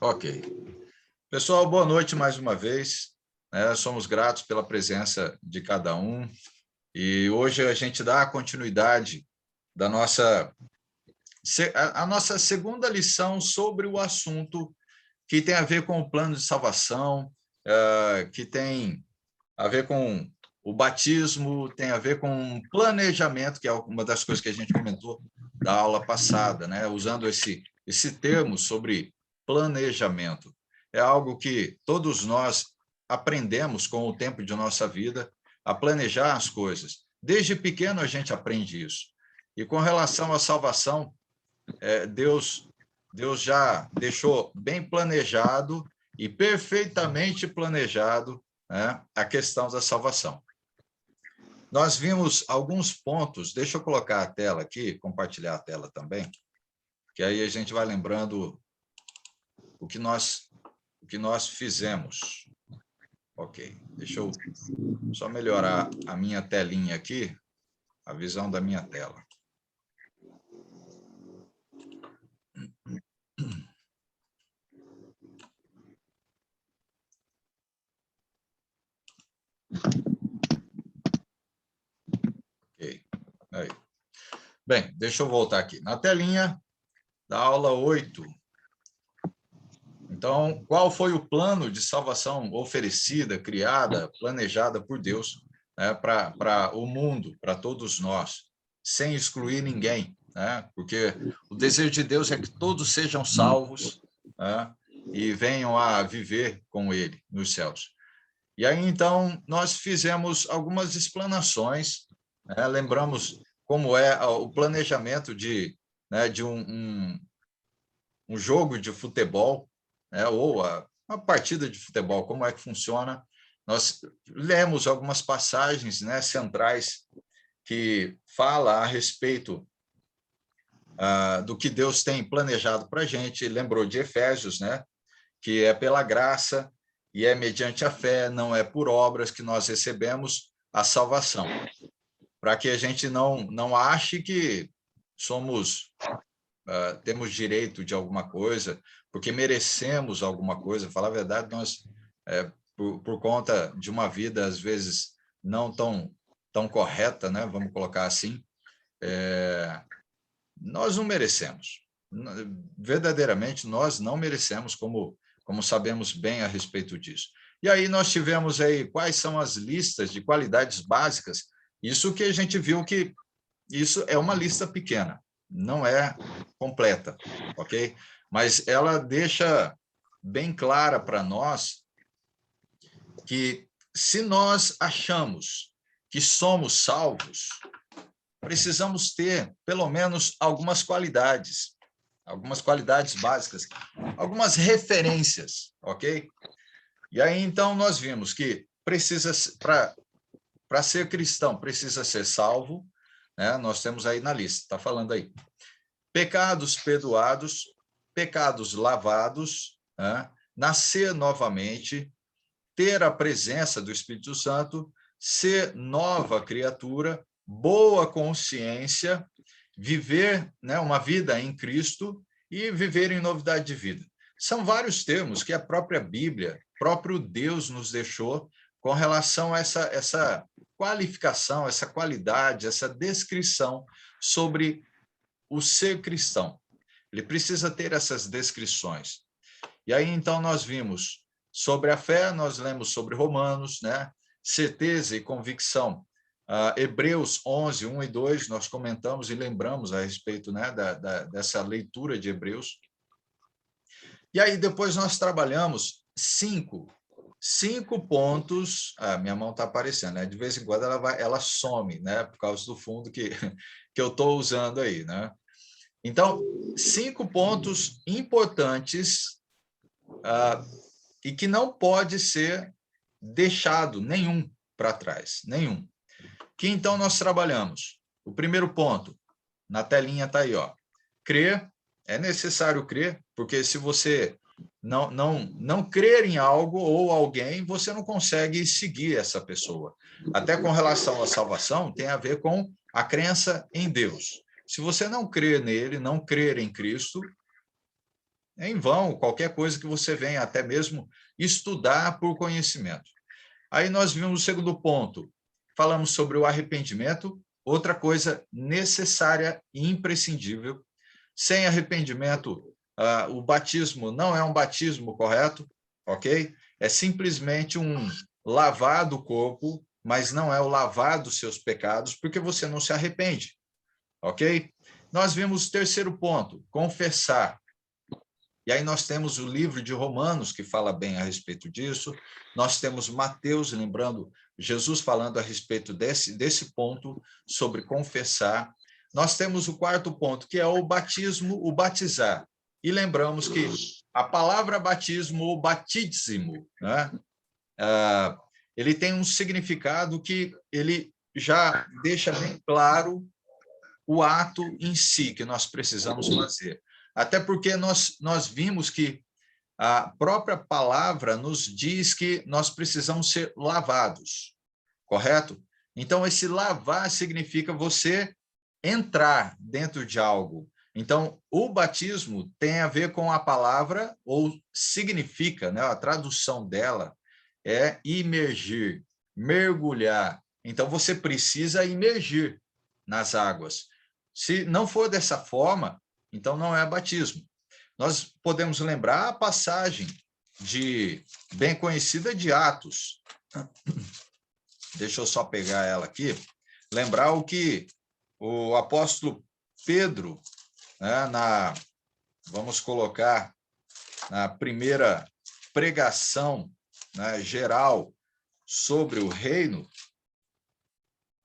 Ok. Pessoal, boa noite mais uma vez. Somos gratos pela presença de cada um. E hoje a gente dá continuidade da a nossa segunda lição sobre o assunto que tem a ver com o plano de salvação, que tem a ver com o batismo, tem a ver com planejamento, que é uma das coisas que a gente comentou da aula passada, né? Usando esse termo sobre planejamento. É algo que todos nós aprendemos com o tempo de nossa vida a planejar as coisas. Desde pequeno a gente aprende isso. E com relação à salvação, Deus já deixou bem planejado e perfeitamente planejado, né, a questão da salvação. Nós vimos alguns pontos, deixa eu colocar a tela aqui, compartilhar a tela também, que aí a gente vai lembrando o que nós fizemos. Ok, deixa eu só melhorar a minha telinha aqui, a visão da minha tela. Ok, aí. Bem, deixa eu voltar aqui. Na telinha da aula 8. Então, qual foi o plano de salvação oferecida, criada, planejada por Deus, né, para o mundo, para todos nós, sem excluir ninguém, né? Porque o desejo de Deus é que todos sejam salvos, né, e venham a viver com Ele nos céus. E aí, então, nós fizemos algumas explanações, né, lembramos como é o planejamento de um jogo de futebol, né, ou uma partida de futebol, como é que funciona. Nós lemos algumas passagens, né, centrais que fala a respeito do que Deus tem planejado para a gente. Lembrou de Efésios, né, que é pela graça e é mediante a fé, não é por obras que nós recebemos a salvação, para que a gente não ache que temos direito de alguma coisa, porque merecemos alguma coisa. Falar a verdade, nós, por conta de uma vida, às vezes, não tão correta, né? Vamos colocar assim, nós não merecemos. Verdadeiramente, nós não merecemos, como sabemos bem a respeito disso. E aí nós tivemos aí quais são as listas de qualidades básicas. Isso que a gente viu que isso é uma lista pequena, não é completa, ok? Mas ela deixa bem clara para nós que se nós achamos que somos salvos, precisamos ter pelo menos algumas qualidades básicas, algumas referências, ok? E aí então nós vimos que para ser cristão precisa ser salvo, né? Nós temos aí na lista, está falando aí. Pecados perdoados, pecados lavados, né? Nascer novamente, ter a presença do Espírito Santo, ser nova criatura, boa consciência, viver, né, uma vida em Cristo e viver em novidade de vida. São vários termos que a própria Bíblia, próprio Deus nos deixou com relação a essa qualificação, essa qualidade, essa descrição sobre o ser cristão. Ele precisa ter essas descrições. E aí, então, nós vimos sobre a fé, nós lemos sobre Romanos, né? Certeza e convicção. Hebreus 11, 1 e 2, nós comentamos e lembramos a respeito, né, dessa leitura de Hebreus. E aí, depois nós trabalhamos cinco pontos. Minha mão está aparecendo, né? De vez em quando ela some, né? Por causa do fundo que eu estou usando aí, né? Então, 5 pontos importantes e que não pode ser deixado nenhum para trás, nenhum. Que então nós trabalhamos. O primeiro ponto, na telinha está aí, ó. Crer, é necessário crer, porque se você não crer em algo ou alguém, você não consegue seguir essa pessoa. Até com relação à salvação, tem a ver com a crença em Deus. Se você não crer nele, não crer em Cristo, É em vão qualquer coisa que você venha até mesmo estudar por conhecimento. Aí nós vimos o segundo ponto, falamos sobre o arrependimento, outra coisa necessária e imprescindível. Sem arrependimento, o batismo não é um batismo correto, ok? É simplesmente um lavar do corpo, mas não é o lavar dos seus pecados, porque você não se arrepende, ok? Nós vimos o terceiro ponto, confessar. E aí nós temos o livro de Romanos, que fala bem a respeito disso. Nós temos Mateus, lembrando, Jesus falando a respeito desse ponto, sobre confessar. Nós temos o quarto ponto, que é o batismo, o batizar. E lembramos que a palavra batismo ou batíssimo, né, ele tem um significado que ele já deixa bem claro o ato em si que nós precisamos fazer. Até porque nós vimos que a própria palavra nos diz que nós precisamos ser lavados, correto? Então, esse lavar significa você entrar dentro de algo. Então, o batismo tem a ver com a palavra, ou significa, né? A tradução dela é imergir, mergulhar. Então, você precisa imergir nas águas. Se não for dessa forma, então não é batismo. Nós podemos lembrar a passagem bem conhecida de Atos. Deixa eu só pegar ela aqui. Lembrar o que o apóstolo Pedro, né, vamos colocar, na primeira pregação, né, geral sobre o reino,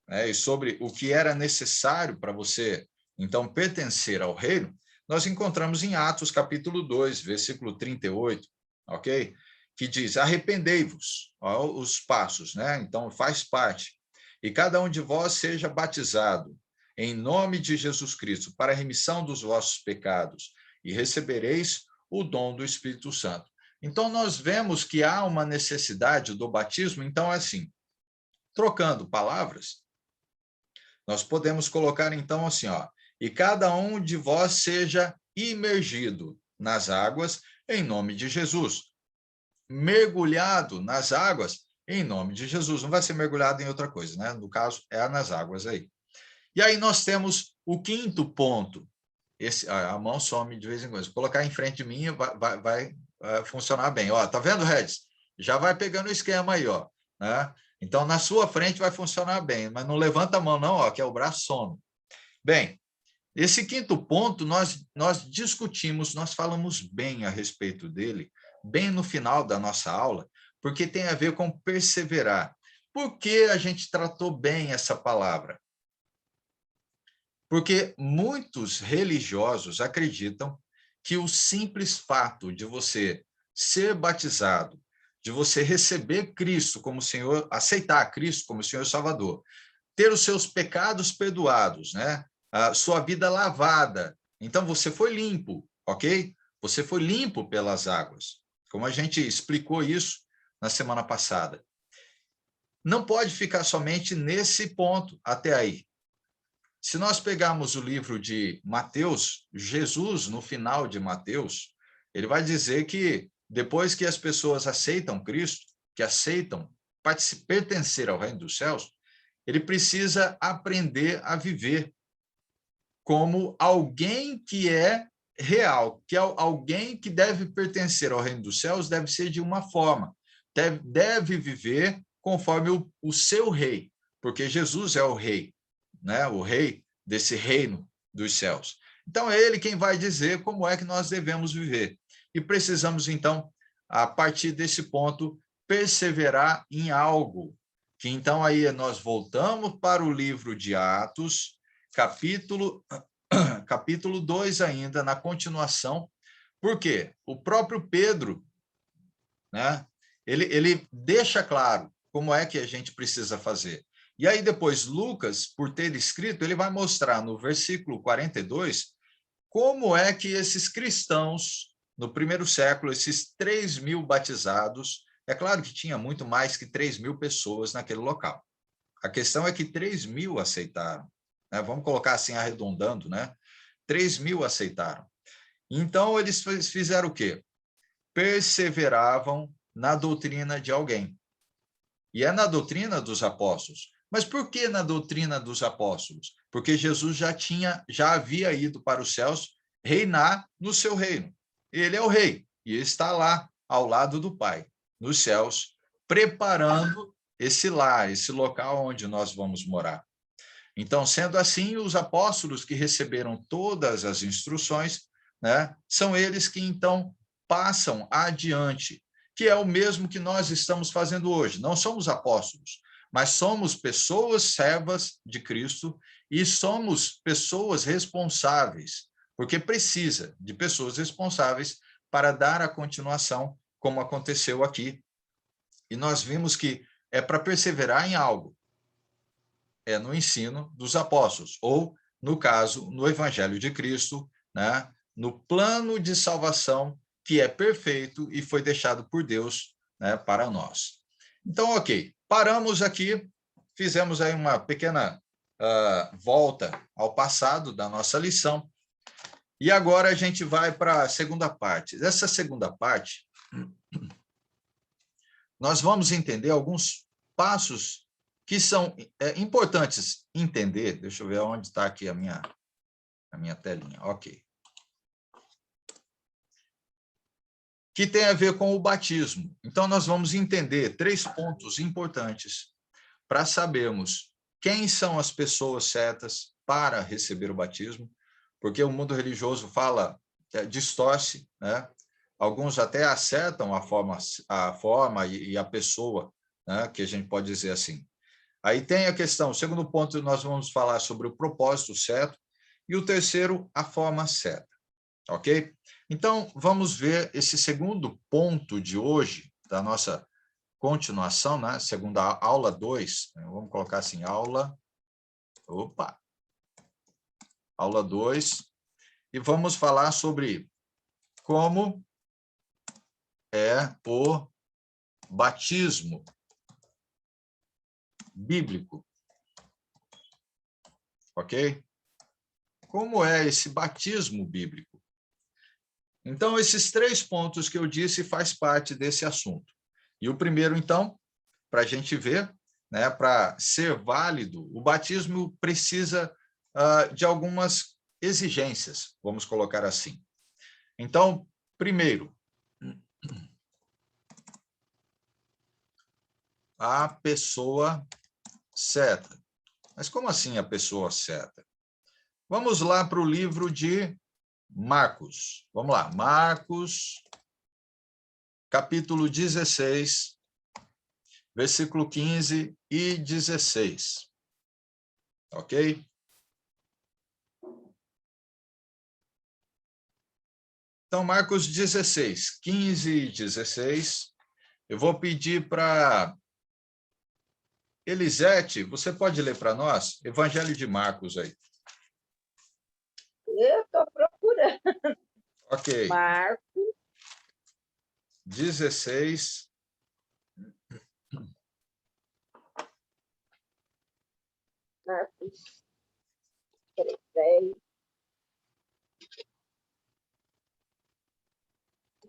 né, e sobre o que era necessário para você, então, pertencer ao reino, nós encontramos em Atos, capítulo 2, versículo 38, ok? Que diz, arrependei-vos, os passos, né? Então, faz parte. E cada um de vós seja batizado em nome de Jesus Cristo para a remissão dos vossos pecados e recebereis o dom do Espírito Santo. Então, nós vemos que há uma necessidade do batismo. Então, assim, trocando palavras, nós podemos colocar, então, assim, ó, e cada um de vós seja imergido nas águas em nome de Jesus. Mergulhado nas águas em nome de Jesus. Não vai ser mergulhado em outra coisa, né? No caso, é nas águas aí. E aí nós temos o quinto ponto. A mão some de vez em quando. Se colocar em frente de mim, vai funcionar bem. Ó, tá vendo, Regis? Já vai pegando o esquema aí, ó, né? Então, na sua frente vai funcionar bem, mas não levanta a mão não, ó, que é o braço some. Bem, esse quinto ponto nós discutimos, nós falamos bem a respeito dele, bem no final da nossa aula, porque tem a ver com perseverar. Por que a gente tratou bem essa palavra? Porque muitos religiosos acreditam que o simples fato de você ser batizado, de você receber Cristo como Senhor, aceitar Cristo como Senhor e Salvador, ter os seus pecados perdoados, né? A sua vida lavada. Então, você foi limpo, ok? Você foi limpo pelas águas, como a gente explicou isso na semana passada. Não pode ficar somente nesse ponto até aí. Se nós pegarmos o livro de Mateus, Jesus, no final de Mateus, ele vai dizer que depois que as pessoas aceitam Cristo, que aceitam pertencer ao reino dos céus, ele precisa aprender a viver como alguém que é real, que é alguém que deve pertencer ao reino dos céus, deve ser de uma forma, deve viver conforme o seu rei, porque Jesus é o rei, né? O rei desse reino dos céus. Então, é ele quem vai dizer como é que nós devemos viver. E precisamos, então, a partir desse ponto, perseverar em algo. Que então aí nós voltamos para o livro de Atos, capítulo 2 ainda, na continuação. Por quê? O próprio Pedro, né, ele deixa claro como é que a gente precisa fazer. E aí depois Lucas, por ter escrito, ele vai mostrar no versículo 42 como é que esses cristãos, no primeiro século, esses 3.000 batizados, é claro que tinha muito mais que 3.000 pessoas naquele local. A questão é que 3.000 aceitaram, né? Vamos colocar assim, arredondando, né? 3.000 aceitaram. Então, eles fizeram o quê? Perseveravam na doutrina de alguém. E é na doutrina dos apóstolos. Mas por que na doutrina dos apóstolos? Porque Jesus já havia ido para os céus reinar no seu reino. Ele é o rei e está lá ao lado do Pai, nos céus, preparando esse lar, esse local onde nós vamos morar. Então, sendo assim, os apóstolos que receberam todas as instruções, né, são eles que então passam adiante, que é o mesmo que nós estamos fazendo hoje. Não somos apóstolos, mas somos pessoas servas de Cristo e somos pessoas responsáveis, porque precisa de pessoas responsáveis para dar a continuação, como aconteceu aqui. E nós vimos que é para perseverar em algo, é no ensino dos apóstolos, ou, no caso, no Evangelho de Cristo, né, no plano de salvação que é perfeito e foi deixado por Deus, né, para nós. Então, ok, paramos aqui, fizemos aí uma pequena volta ao passado da nossa lição, e agora a gente vai para a segunda parte. Nessa segunda parte, nós vamos entender alguns passos que são importantes entender. Deixa eu ver onde está aqui a minha telinha. Ok. Que tem a ver com o batismo. Então, nós vamos entender 3 pontos importantes para sabermos quem são as pessoas certas para receber o batismo, porque o mundo religioso fala, distorce, né? Alguns até acertam a forma e a pessoa, né? Que a gente pode dizer assim. Aí tem a questão, o segundo ponto, nós vamos falar sobre o propósito certo, e o terceiro, a forma certa, ok? Então, vamos ver esse segundo ponto de hoje, da nossa continuação, né? Segunda aula 2, vamos colocar assim, aula 2, e vamos falar sobre como é o batismo bíblico, ok? Como é esse batismo bíblico? Então, esses 3 pontos que eu disse faz parte desse assunto. E o primeiro, então, para a gente ver, né, para ser válido, o batismo precisa de algumas exigências, vamos colocar assim. Então, primeiro, a pessoa certa. Mas como assim a pessoa certa? Vamos lá para o livro de Marcos. Vamos lá, Marcos, capítulo 16, versículo 15 e 16. Ok? Então, Marcos 16, 15 e 16. Eu vou pedir para Elisete, você pode ler para nós? Evangelho de Marcos aí. Eu estou procurando. Ok. Marcos 16. Marcos 3,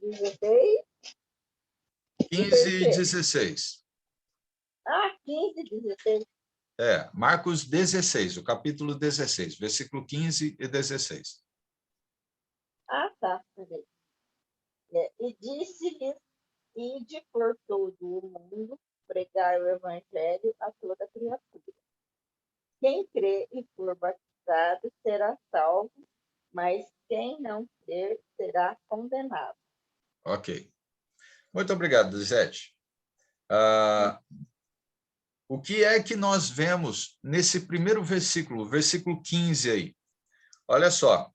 16. 15 e 16. 15, 16. Marcos 16, o capítulo 16, versículo 15 e 16. Tá. E disse-lhes, ide por todo o mundo, pregar o evangelho a toda criatura. Quem crê e for batizado será salvo, mas quem não crer será condenado. Ok. Muito obrigado, Lisete. O que é que nós vemos nesse primeiro versículo, versículo 15 aí? Olha só.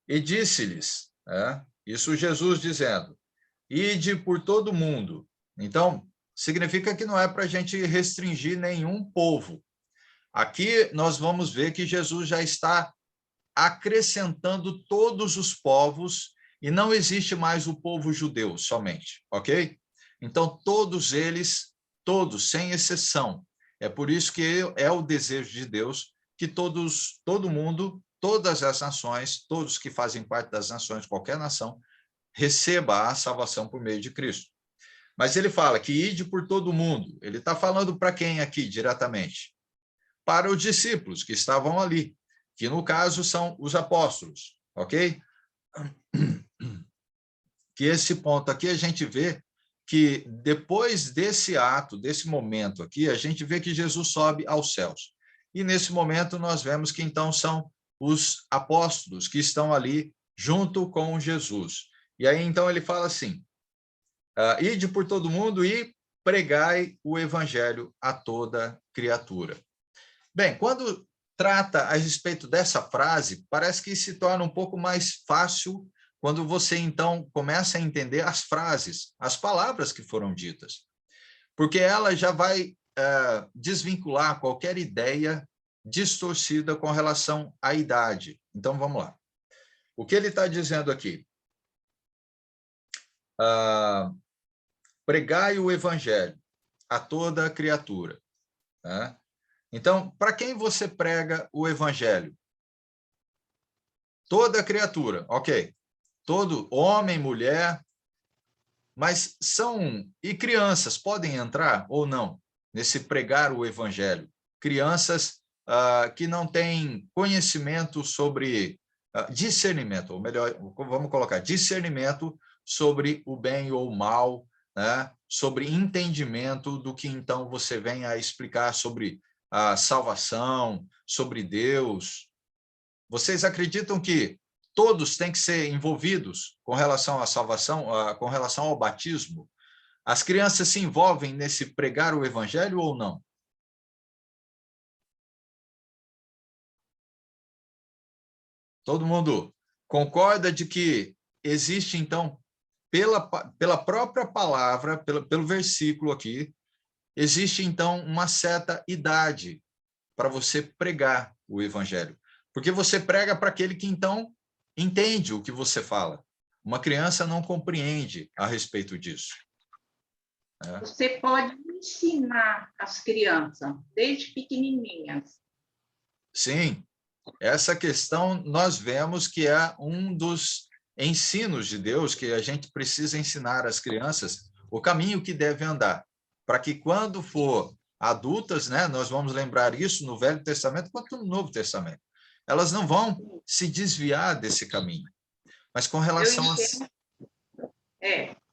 E disse-lhes, isso Jesus dizendo, ide por todo mundo. Então, significa que não é para a gente restringir nenhum povo. Aqui nós vamos ver que Jesus já está acrescentando todos os povos e não existe mais o povo judeu somente, ok? Então, todos eles, todos, sem exceção. É por isso que é o desejo de Deus que todo mundo, todas as nações, todos que fazem parte das nações, qualquer nação, receba a salvação por meio de Cristo. Mas ele fala que ide por todo o mundo. Ele está falando para quem aqui, diretamente? Para os discípulos que estavam ali, que no caso são os apóstolos, ok? Que esse ponto aqui a gente vê que depois desse ato, desse momento aqui, a gente vê que Jesus sobe aos céus. E nesse momento nós vemos que então são os apóstolos que estão ali junto com Jesus. E aí então ele fala assim, ide por todo mundo e pregai o evangelho a toda criatura. Bem, quando trata a respeito dessa frase, parece que se torna um pouco mais fácil quando você, então, começa a entender as frases, as palavras que foram ditas. Porque ela já vai desvincular qualquer ideia distorcida com relação à idade. Então, vamos lá. O que ele está dizendo aqui? Pregai o evangelho a toda criatura. Né? Então, para quem você prega o evangelho? Toda criatura, ok. Todo homem, mulher, mas e crianças podem entrar ou não nesse pregar o evangelho? Crianças que não têm conhecimento sobre discernimento, ou melhor, vamos colocar discernimento sobre o bem ou o mal, né? Sobre entendimento do que então você vem a explicar sobre a salvação, sobre Deus. Vocês acreditam que todos têm que ser envolvidos com relação à salvação, com relação ao batismo? As crianças se envolvem nesse pregar o evangelho ou não? Todo mundo concorda de que existe, então, pela própria palavra, pelo versículo aqui, existe, então, uma certa idade para você pregar o evangelho. Porque você prega para aquele que, então, entende o que você fala. Uma criança não compreende a respeito disso. Você pode ensinar as crianças, desde pequenininhas. Sim, essa questão nós vemos que é um dos ensinos de Deus, que a gente precisa ensinar às crianças o caminho que deve andar, para que quando for adultas, né, nós vamos lembrar isso no Velho Testamento quanto no Novo Testamento. Elas não vão se desviar desse caminho. Mas com relação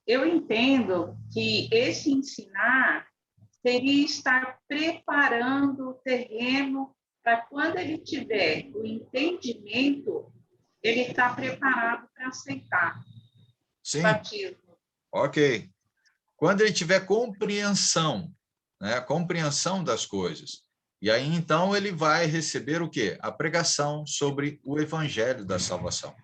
eu entendo que esse ensinar seria estar preparando o terreno para quando ele tiver o entendimento, ele está preparado para aceitar o batismo. Ok. Quando ele tiver compreensão, né, compreensão das coisas, e aí então ele vai receber o quê? A pregação sobre o evangelho da salvação.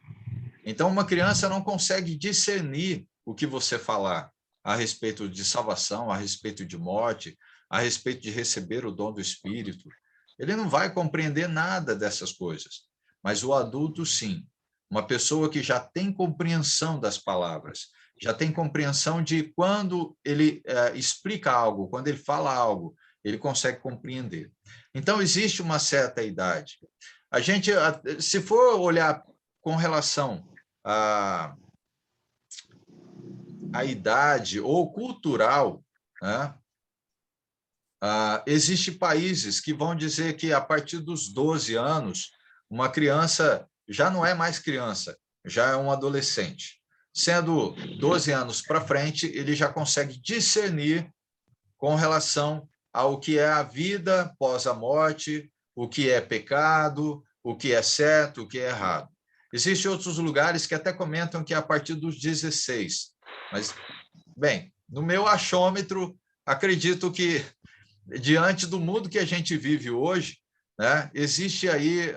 Então uma criança não consegue discernir o que você falar a respeito de salvação, a respeito de morte, a respeito de receber o dom do Espírito. Ele não vai compreender nada dessas coisas. Mas o adulto, sim. Uma pessoa que já tem compreensão das palavras, já tem compreensão de quando ele explica algo, quando ele fala algo, ele consegue compreender. Então, existe uma certa idade. A gente, se for olhar com relação à idade ou cultural, né? Existem países que vão dizer que a partir dos 12 anos, uma criança já não é mais criança, já é um adolescente. Sendo 12 anos para frente, ele já consegue discernir com relação ao que é a vida após a morte, o que é pecado, o que é certo, o que é errado. Existem outros lugares que até comentam que é a partir dos 16. Mas, bem, no meu achômetro, acredito que diante do mundo que a gente vive hoje, né, existe aí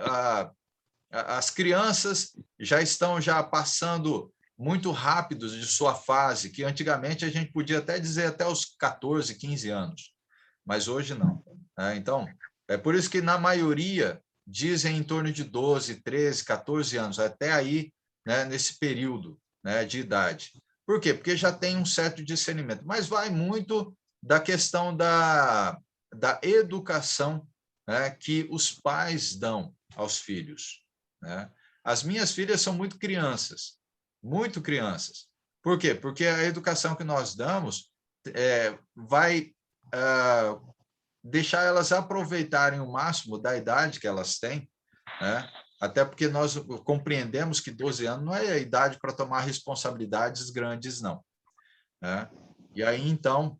as crianças já estão passando muito rápidos de sua fase, que antigamente a gente podia até dizer até os 14, 15 anos, mas hoje não. Né? Então, é por isso que na maioria dizem em torno de 12, 13, 14 anos, até aí, né, nesse período, né, de idade. Por quê? Porque já tem um certo discernimento, mas vai muito da questão da educação, né, que os pais dão aos filhos. né? As minhas filhas são muito crianças, muito crianças. Por quê? Porque a educação que nós damos vai deixar elas aproveitarem o máximo da idade que elas têm, né? Até porque nós compreendemos que 12 anos não é a idade para tomar responsabilidades grandes, não, né? E aí, então,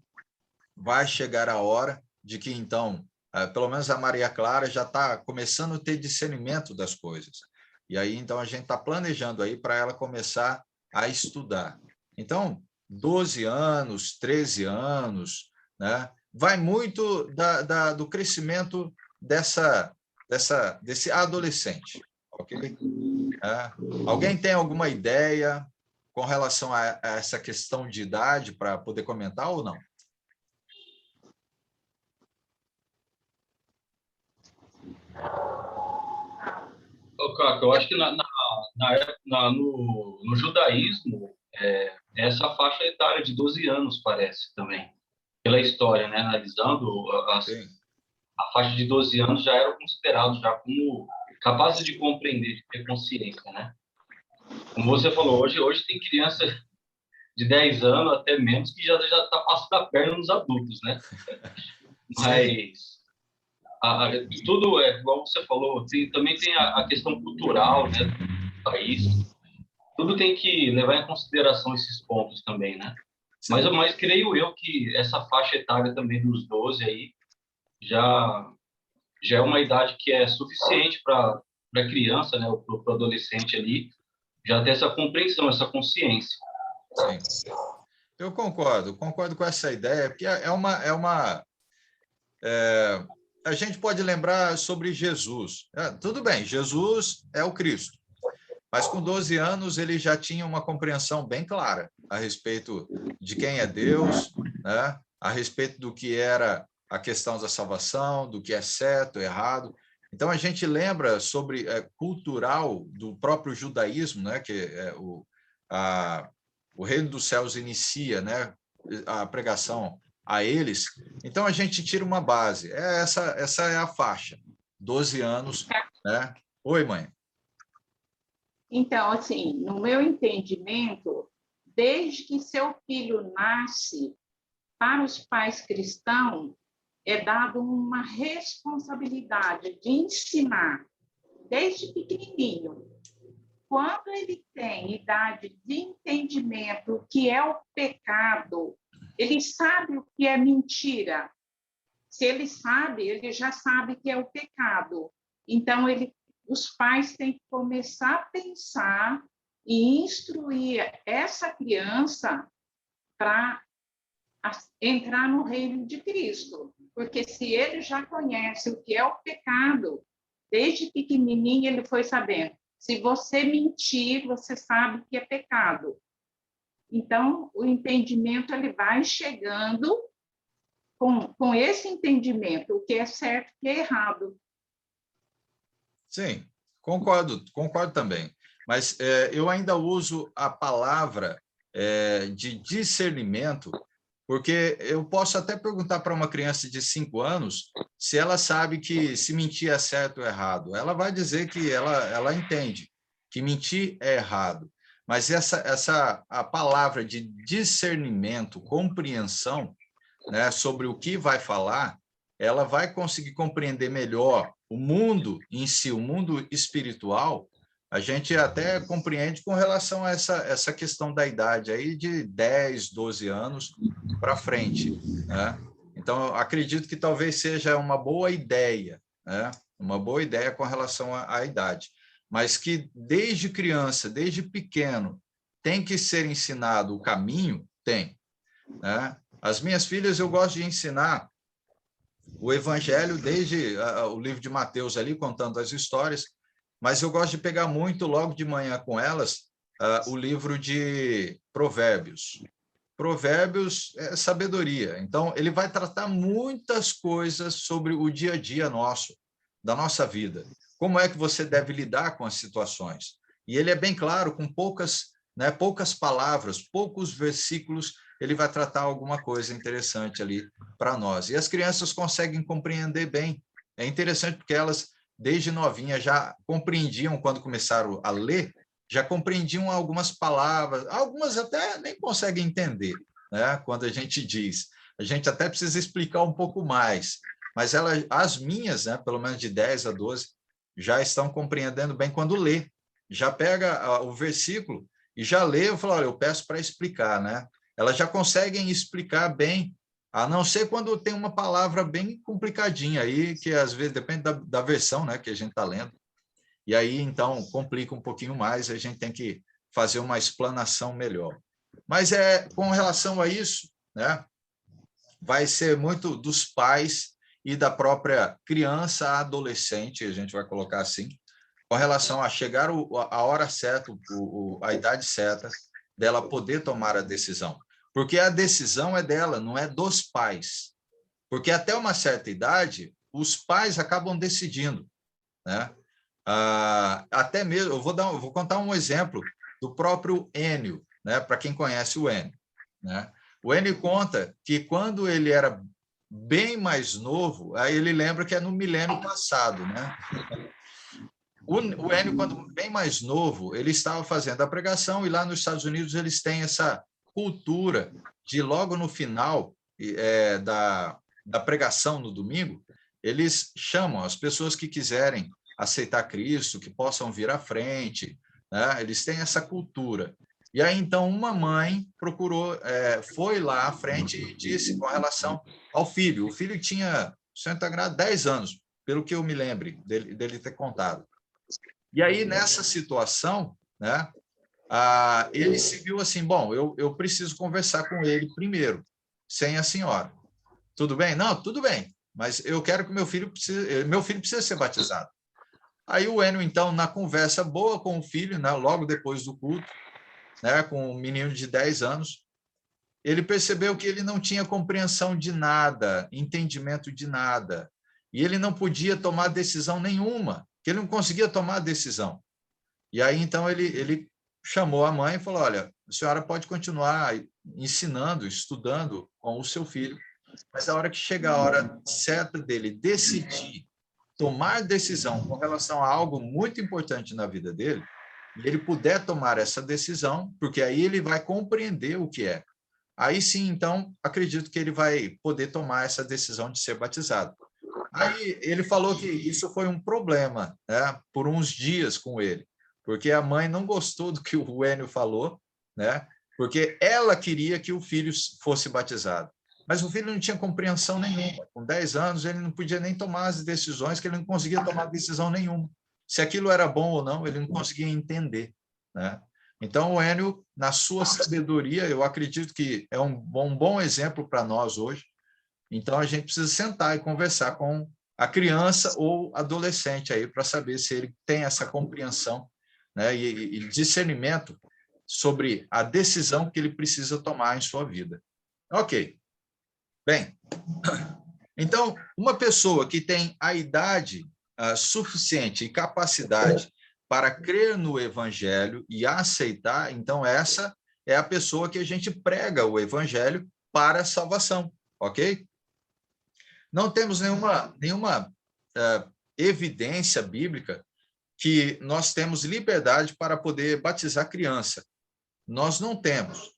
vai chegar a hora de que, então, pelo menos a Maria Clara já está começando a ter discernimento das coisas. E aí, então, a gente está planejando aí para ela começar a estudar. Então, 12 anos, 13 anos, né? Vai muito do crescimento desse adolescente, ok? Alguém tem alguma ideia com relação a essa questão de idade para poder comentar ou não? Caco, eu acho que no judaísmo, essa faixa etária de 12 anos parece também, pela história, né? Analisando, a faixa de 12 anos já eram considerados já como capazes de compreender, de ter consciência, né? Como você falou, hoje tem criança de 10 anos, até menos, que já está passando a perna nos adultos, né? Mas tudo igual você falou, também tem a questão cultural, né, do país. Tudo tem que levar em consideração esses pontos também, né? Mas creio eu que essa faixa etária também dos 12 aí já é uma idade que é suficiente para a criança, né, para o adolescente ali, já ter essa compreensão, essa consciência. Sim. Eu concordo com essa ideia, porque a gente pode lembrar sobre Jesus. Tudo bem, Jesus é o Cristo, mas com 12 anos ele já tinha uma compreensão bem clara a respeito de quem é Deus, né? A respeito do que era a questão da salvação, do que é certo, errado. Então, a gente lembra sobre cultural do próprio judaísmo, né? Que o reino dos céus inicia, né? A pregação a eles. Então, a gente tira uma base. Essa é a faixa, 12 anos, né? Oi, mãe. Então, assim, no meu entendimento, desde que seu filho nasce, para os pais cristãos, é dado uma responsabilidade de ensinar, desde pequenininho. Quando ele tem idade de entendimento o que é o pecado, ele sabe o que é mentira. Se ele sabe, ele já sabe que é o pecado. Então, os pais têm que começar a pensar e instruir essa criança para entrar no reino de Cristo. Porque se ele já conhece o que é o pecado, desde pequenininho ele foi sabendo. Se você mentir, você sabe que é pecado. Então, o entendimento ele vai chegando com esse entendimento, o que é certo e o que é errado. Sim, concordo também. Mas eu ainda uso a palavra de discernimento, porque eu posso até perguntar para uma criança de 5 anos se ela sabe que se mentir é certo ou errado. Ela vai dizer que ela entende que mentir é errado. Mas a palavra de discernimento, compreensão, né, sobre o que vai falar, ela vai conseguir compreender melhor o mundo em si, o mundo espiritual. A gente até compreende com relação a essa questão da idade aí de 10, 12 anos para frente, né? Então, acredito que talvez seja uma boa ideia, né? Uma boa ideia com relação à idade, mas que desde criança, desde pequeno, tem que ser ensinado o caminho, tem, né? As minhas filhas, eu gosto de ensinar o Evangelho, desde o livro de Mateus ali, contando as histórias, mas eu gosto de pegar muito, logo de manhã com elas, o livro de Provérbios. Provérbios é sabedoria. Então, ele vai tratar muitas coisas sobre o dia a dia nosso, da nossa vida. Como é que você deve lidar com as situações? E ele é bem claro, com poucas palavras, poucos versículos, ele vai tratar alguma coisa interessante ali para nós. E as crianças conseguem compreender bem. É interessante porque elas, desde novinha, já compreendiam, quando começaram a ler, já compreendiam algumas palavras, algumas até nem conseguem entender, né? Quando a gente diz. A gente até precisa explicar um pouco mais, mas as minhas, né, pelo menos de 10 a 12, já estão compreendendo bem quando lê. Já pega o versículo e já lê, eu falo, olha, eu peço para explicar, né? Elas já conseguem explicar bem, a não ser quando tem uma palavra bem complicadinha aí, que às vezes depende da versão, né, que a gente está lendo. E aí, então, complica um pouquinho mais, a gente tem que fazer uma explanação melhor. Mas com relação a isso, né, vai ser muito dos pais e da própria criança, adolescente, a gente vai colocar assim, com relação a chegar a hora certa, a idade certa, dela poder tomar a decisão. Porque a decisão é dela, não é dos pais. Porque até uma certa idade, os pais acabam decidindo, né? Até mesmo, eu vou contar um exemplo do próprio Enio, né? Para quem conhece o Enio, né? O Enio conta que quando ele era bem mais novo, aí ele lembra que é no milênio passado, né? O Enio, quando bem mais novo, ele estava fazendo a pregação, e lá nos Estados Unidos eles têm essa cultura de logo no final da pregação no domingo, eles chamam as pessoas que quiserem aceitar Cristo, que possam vir à frente, né? Eles têm essa cultura. E aí, então, uma mãe foi lá à frente e disse com relação ao filho. O filho tinha, se não me engano, 10 anos, pelo que eu me lembre dele ter contado. E aí, nessa situação, né, ele se viu assim, bom, eu preciso conversar com ele primeiro, sem a senhora. Tudo bem? Não, tudo bem, mas eu quero que meu filho precisa ser batizado. Aí o Enio, então, na conversa boa com o filho, né, logo depois do culto, né, com um menino de 10 anos, ele percebeu que ele não tinha compreensão de nada, entendimento de nada, e ele não podia tomar decisão nenhuma, que ele não conseguia tomar decisão. E aí, então, ele chamou a mãe e falou, olha, a senhora pode continuar ensinando, estudando com o seu filho, mas a hora que chegar a hora certa dele decidir, tomar decisão com relação a algo muito importante na vida dele, e ele puder tomar essa decisão, porque aí ele vai compreender o que é. Aí sim, então, acredito que ele vai poder tomar essa decisão de ser batizado. Aí ele falou que isso foi um problema, né, por uns dias com ele, porque a mãe não gostou do que o Enio falou, né, porque ela queria que o filho fosse batizado. Mas o filho não tinha compreensão nenhuma. Com 10 anos, ele não podia nem tomar as decisões, que ele não conseguia tomar decisão nenhuma. Se aquilo era bom ou não, ele não conseguia entender, né? Então, o Enio, na sua sabedoria, eu acredito que é um bom exemplo para nós hoje. Então, a gente precisa sentar e conversar com a criança ou adolescente aí para saber se ele tem essa compreensão, né, e discernimento sobre a decisão que ele precisa tomar em sua vida. Ok. Bem, então, uma pessoa que tem a idade suficiente e capacidade para crer no Evangelho e aceitar, então essa é a pessoa que a gente prega o Evangelho para a salvação, ok? Não temos nenhuma evidência bíblica que nós temos liberdade para poder batizar criança. Nós não temos.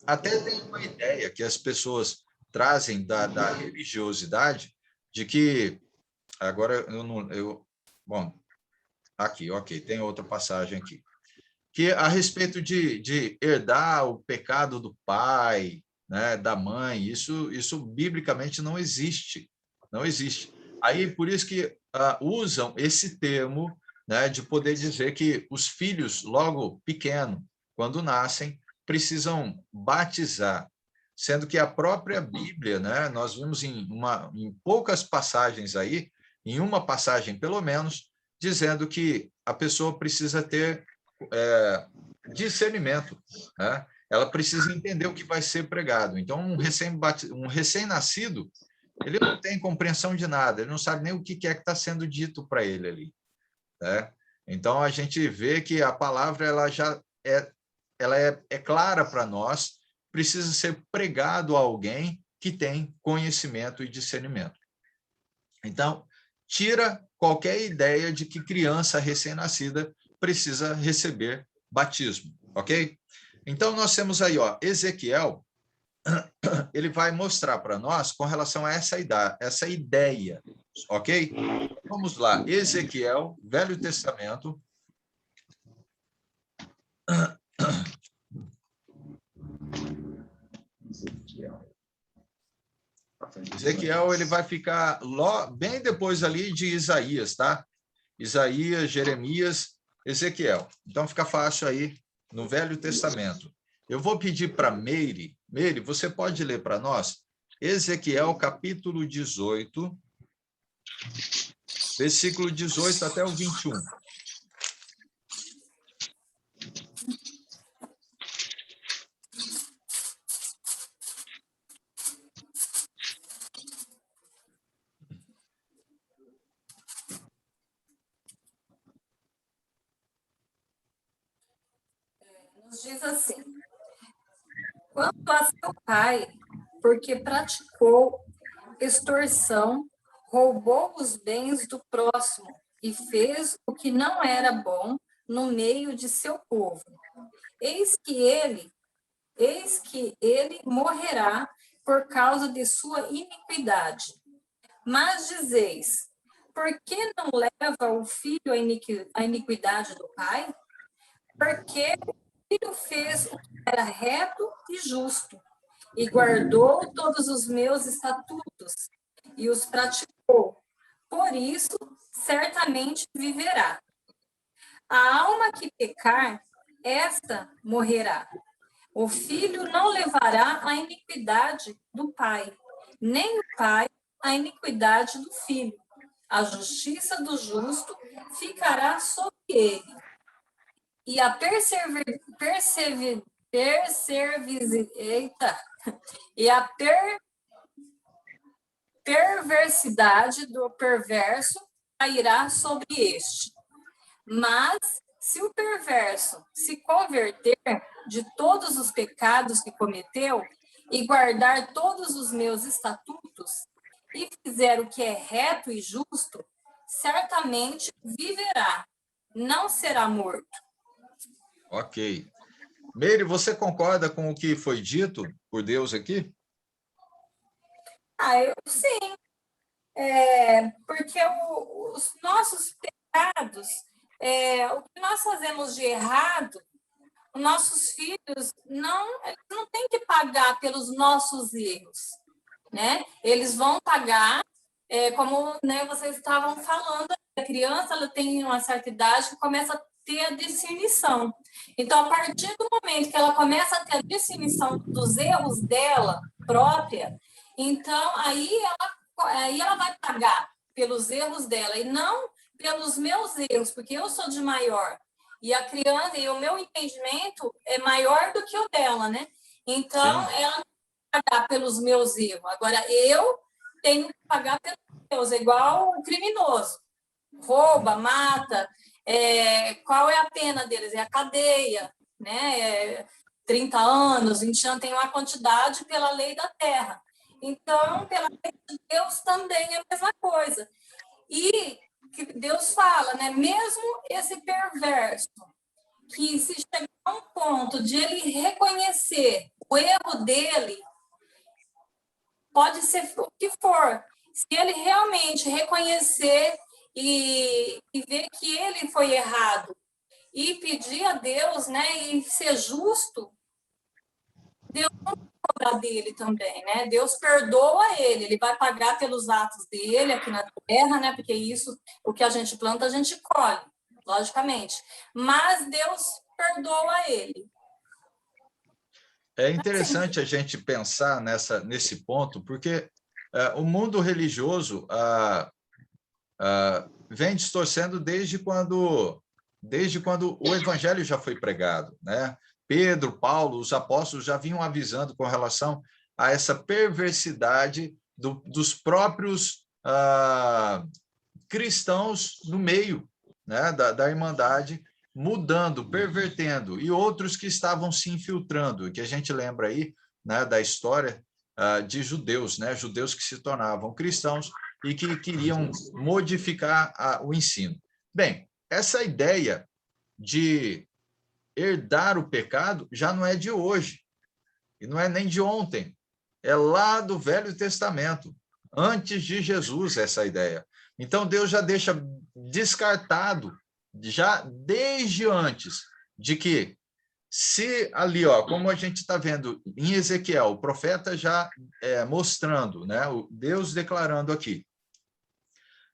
Até tem uma ideia que as pessoas trazem da religiosidade, de que, agora bom, aqui, ok, tem outra passagem aqui, que a respeito de herdar o pecado do pai, né, da mãe, isso biblicamente não existe, não existe. Aí, por isso que usam esse termo, né, de poder dizer que os filhos, logo pequenos, quando nascem, precisam batizar, sendo que a própria Bíblia, né, nós vimos em poucas passagens aí, em uma passagem pelo menos, dizendo que a pessoa precisa ter discernimento, né? Ela precisa entender o que vai ser pregado. Então, um recém-nascido, ele não tem compreensão de nada, ele não sabe nem o que é que está sendo dito para ele ali, né? Então, a gente vê que a palavra ela já é clara para nós, precisa ser pregado a alguém que tem conhecimento e discernimento. Então, tira qualquer ideia de que criança recém-nascida precisa receber batismo, ok? Então, nós temos aí, ó, Ezequiel, ele vai mostrar para nós com relação a essa ideia, ok? Vamos lá, Ezequiel, Velho Testamento. Ezequiel, ele vai ficar bem depois ali de Isaías, tá? Isaías, Jeremias, Ezequiel. Então, fica fácil aí no Velho Testamento. Eu vou pedir para Meire. Meire, você pode ler para nós? Ezequiel, capítulo 18, versículo 18 até o 21. Diz assim: quanto a seu pai, porque praticou extorsão, roubou os bens do próximo e fez o que não era bom no meio de seu povo. Eis que ele morrerá por causa de sua iniquidade. Mas dizeis: por que não leva o filho à iniquidade do pai? Porque o filho fez o que era reto e justo, e guardou todos os meus estatutos, e os praticou. Por isso, certamente viverá. A alma que pecar, esta morrerá. O filho não levará a iniquidade do pai, nem o pai a iniquidade do filho. A justiça do justo ficará sobre ele. E a perversidade do perverso cairá sobre este. Mas, se o perverso se converter de todos os pecados que cometeu e guardar todos os meus estatutos e fizer o que é reto e justo, certamente viverá, não será morto. Ok. Meire, você concorda com o que foi dito por Deus aqui? Eu sim. Porque os nossos pecados, o que nós fazemos de errado, os nossos filhos eles não têm que pagar pelos nossos erros, né? Eles vão pagar, como, né, vocês estavam falando, a criança ela tem uma certa idade que começa a ter a discernição. Então, a partir do momento que ela começa a ter a discernição dos erros dela própria, então aí ela vai pagar pelos erros dela e não pelos meus erros, porque eu sou de maior. E a criança, e o meu entendimento é maior do que o dela, né? Então, sim, ela não vai pagar pelos meus erros. Agora, eu tenho que pagar pelos meus, igual o criminoso. Rouba, mata. Qual é a pena deles? É a cadeia, né? 30 anos, 20 anos, tem uma quantidade pela lei da terra. Então, pela lei de Deus também é a mesma coisa. E que Deus fala, né? Mesmo esse perverso, que se chegar a um ponto de ele reconhecer o erro dele, pode ser o que for. Se ele realmente reconhecer e ver que ele foi errado e pedir a Deus, né? E ser justo, Deus não vai cobrar dele também, né? Deus perdoa ele vai pagar pelos atos dele aqui na terra, né? Porque isso, o que a gente planta, a gente colhe, logicamente. Mas Deus perdoa ele. É interessante a gente pensar nesse ponto, porque o mundo religioso vem distorcendo desde quando o evangelho já foi pregado, né? Pedro, Paulo, os apóstolos já vinham avisando com relação a essa perversidade dos próprios cristãos no meio, né, da Irmandade, mudando, pervertendo, e outros que estavam se infiltrando, que a gente lembra aí, né, da história de judeus, né, judeus que se tornavam cristãos e que queriam modificar o ensino. Bem, essa ideia de herdar o pecado já não é de hoje, e não é nem de ontem, é lá do Velho Testamento, antes de Jesus, essa ideia. Então, Deus já deixa descartado, já desde antes, de que se ali, ó, como a gente está vendo em Ezequiel, o profeta já mostrando, né, Deus declarando aqui,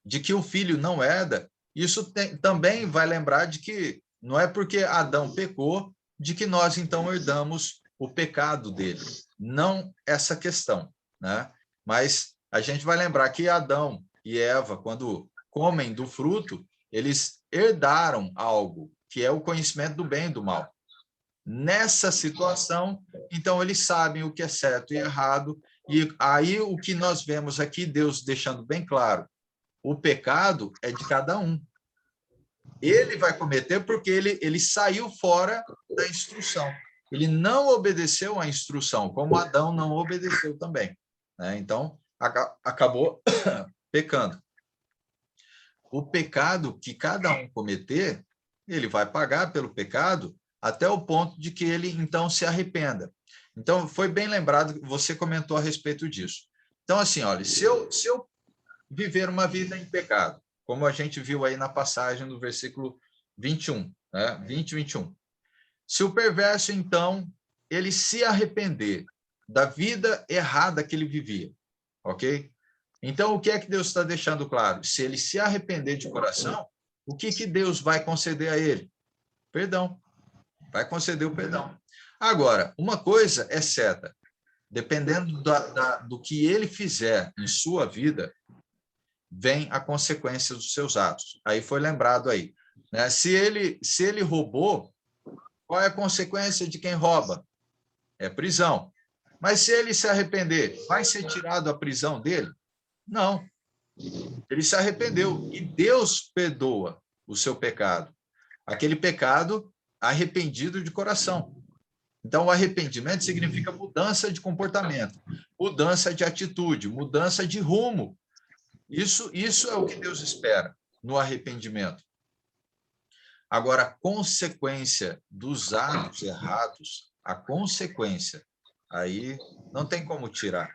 de que o filho não herda, isso também vai lembrar de que não é porque Adão pecou de que nós, então, herdamos o pecado dele. Não essa questão, né? Mas a gente vai lembrar que Adão e Eva, quando comem do fruto, eles herdaram algo, que é o conhecimento do bem e do mal. Nessa situação, então, eles sabem o que é certo e errado, e aí o que nós vemos aqui, Deus deixando bem claro, o pecado é de cada um. Ele vai cometer porque ele saiu fora da instrução. Ele não obedeceu à instrução, como Adão não obedeceu também, né? Então, acabou pecando. O pecado que cada um cometer, ele vai pagar pelo pecado até o ponto de que ele, então, se arrependa. Então, foi bem lembrado, você comentou a respeito disso. Então, assim, olha, se eu viver uma vida em pecado, como a gente viu aí na passagem do versículo 21, né? 20 e 21. Se o perverso, então, ele se arrepender da vida errada que ele vivia, ok? Então, o que é que Deus está deixando claro? Se ele se arrepender de coração, o que Deus vai conceder a ele? Perdão. Vai conceder o perdão. Agora, uma coisa é certa, dependendo do que ele fizer em sua vida, vem a consequência dos seus atos. Aí foi lembrado aí, né? Se ele roubou, qual é a consequência de quem rouba? É prisão. Mas se ele se arrepender, vai ser tirado a prisão dele? Não. Ele se arrependeu e Deus perdoa o seu pecado. Aquele pecado arrependido de coração. Então, o arrependimento significa mudança de comportamento, mudança de atitude, mudança de rumo. Isso é o que Deus espera no arrependimento. Agora, a consequência dos atos errados, a consequência, aí não tem como tirar.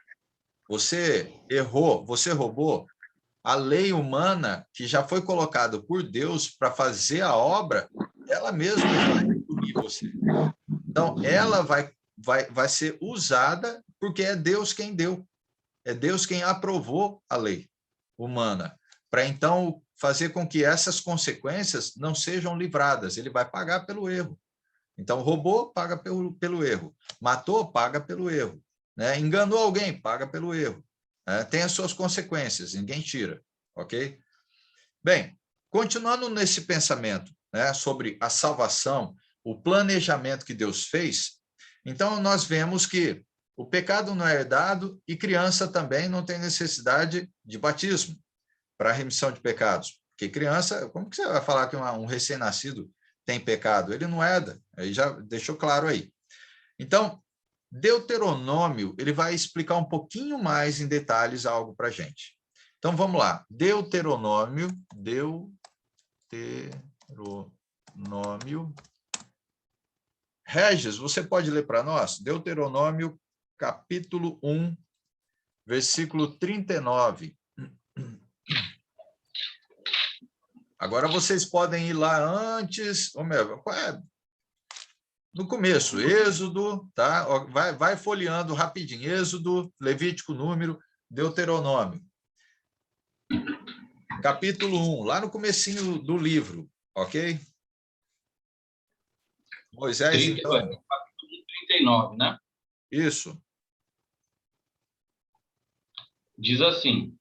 Você errou, você roubou, a lei humana que já foi colocada por Deus para fazer a obra, ela mesma vai punir você. Então, ela vai ser usada porque é Deus quem deu. É Deus quem aprovou a lei humana, para então fazer com que essas consequências não sejam livradas. Ele vai pagar pelo erro. Então, roubou, paga pelo erro. Matou, paga pelo erro. Né? Enganou alguém, paga pelo erro. Tem as suas consequências, ninguém tira. Ok? Bem, continuando nesse pensamento, né, sobre a salvação, o planejamento que Deus fez, então nós vemos que o pecado não é herdado e criança também não tem necessidade de batismo para a remissão de pecados. Porque criança, como que você vai falar que um recém-nascido tem pecado? Ele não herda, aí já deixou claro aí. Então, Deuteronômio, ele vai explicar um pouquinho mais em detalhes algo para a gente. Então, vamos lá. Deuteronômio. Regis, você pode ler para nós? Deuteronômio, capítulo 1, versículo 39. Agora vocês podem ir lá antes, no começo, Êxodo, tá? Vai folheando rapidinho, Êxodo, Levítico, Número, Deuteronômio. Capítulo 1, lá no comecinho do livro, ok? Moisés, então... Capítulo 39, né? Isso. Diz assim: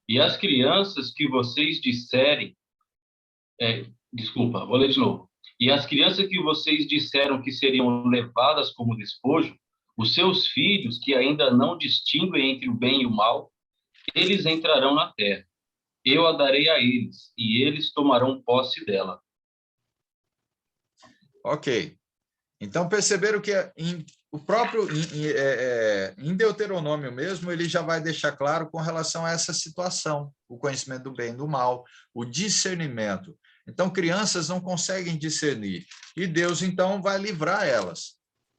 e as crianças que vocês disserem... desculpa, vou ler de novo. E as crianças que vocês disseram que seriam levadas como despojo, os seus filhos que ainda não distinguem entre o bem e o mal, eles entrarão na terra. Eu a darei a eles, e eles tomarão posse dela. Ok. Então, perceberam que o próprio em Deuteronômio mesmo, ele já vai deixar claro com relação a essa situação, o conhecimento do bem e do mal, o discernimento. Então, crianças não conseguem discernir, e Deus, então, vai livrar elas.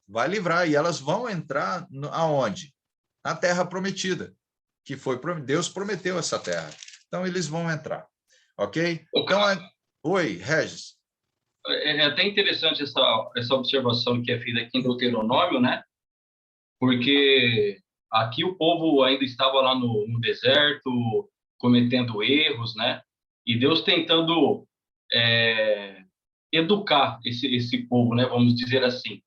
Vai livrar, e elas vão entrar aonde? Na terra prometida, que foi Deus prometeu essa terra. Então, eles vão entrar, ok? Então, oi, Regis. É até interessante essa observação que é feita aqui em Deuteronômio, né? Porque aqui o povo ainda estava lá no deserto, cometendo erros, né? E Deus tentando educar esse povo, né? Vamos dizer assim.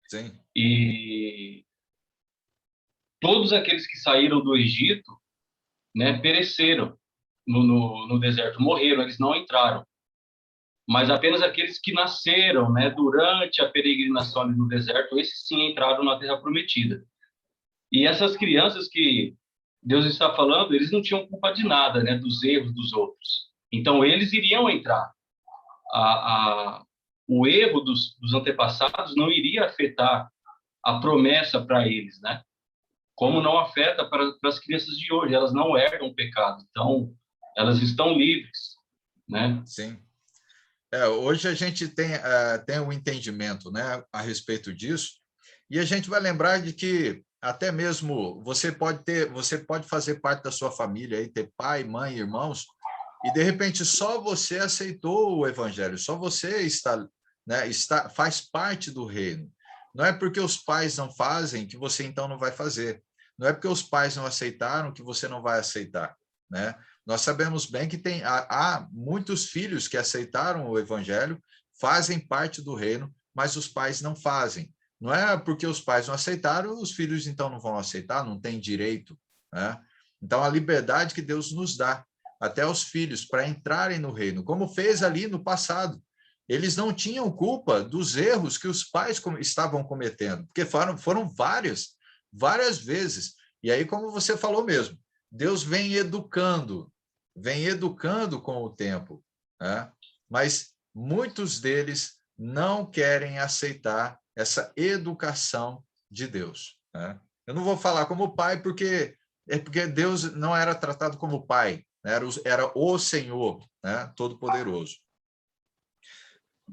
Sim. E todos aqueles que saíram do Egito, né, pereceram no deserto, morreram, eles não entraram. Mas apenas aqueles que nasceram, né, durante a peregrinação no deserto, esses sim entraram na Terra Prometida. E essas crianças que Deus está falando, eles não tinham culpa de nada, né, dos erros dos outros. Então, eles iriam entrar. O erro dos antepassados não iria afetar a promessa para eles, né? Como não afeta para as crianças de hoje, elas não herdam o pecado, então elas estão livres, né? Sim. Hoje a gente tem um entendimento, né, a respeito disso, e a gente vai lembrar de que até mesmo você pode fazer parte da sua família, aí, ter pai, mãe, irmãos, e de repente só você aceitou o evangelho, só você faz parte do reino. Não é porque os pais não fazem que você então não vai fazer. Não é porque os pais não aceitaram que você não vai aceitar, né? Nós sabemos bem que há muitos filhos que aceitaram o evangelho, fazem parte do reino, mas os pais não fazem. Não é porque os pais não aceitaram, os filhos então não vão aceitar, não têm direito, né? Então, a liberdade que Deus nos dá, até os filhos, para entrarem no reino, como fez ali no passado. Eles não tinham culpa dos erros que os pais estavam cometendo, porque foram várias vezes. E aí, como você falou mesmo, Deus vem educando com o tempo, né? Mas muitos deles não querem aceitar essa educação de Deus, né? Eu não vou falar como pai, porque Deus não era tratado como pai, né? Era o Senhor, né? Todo-Poderoso.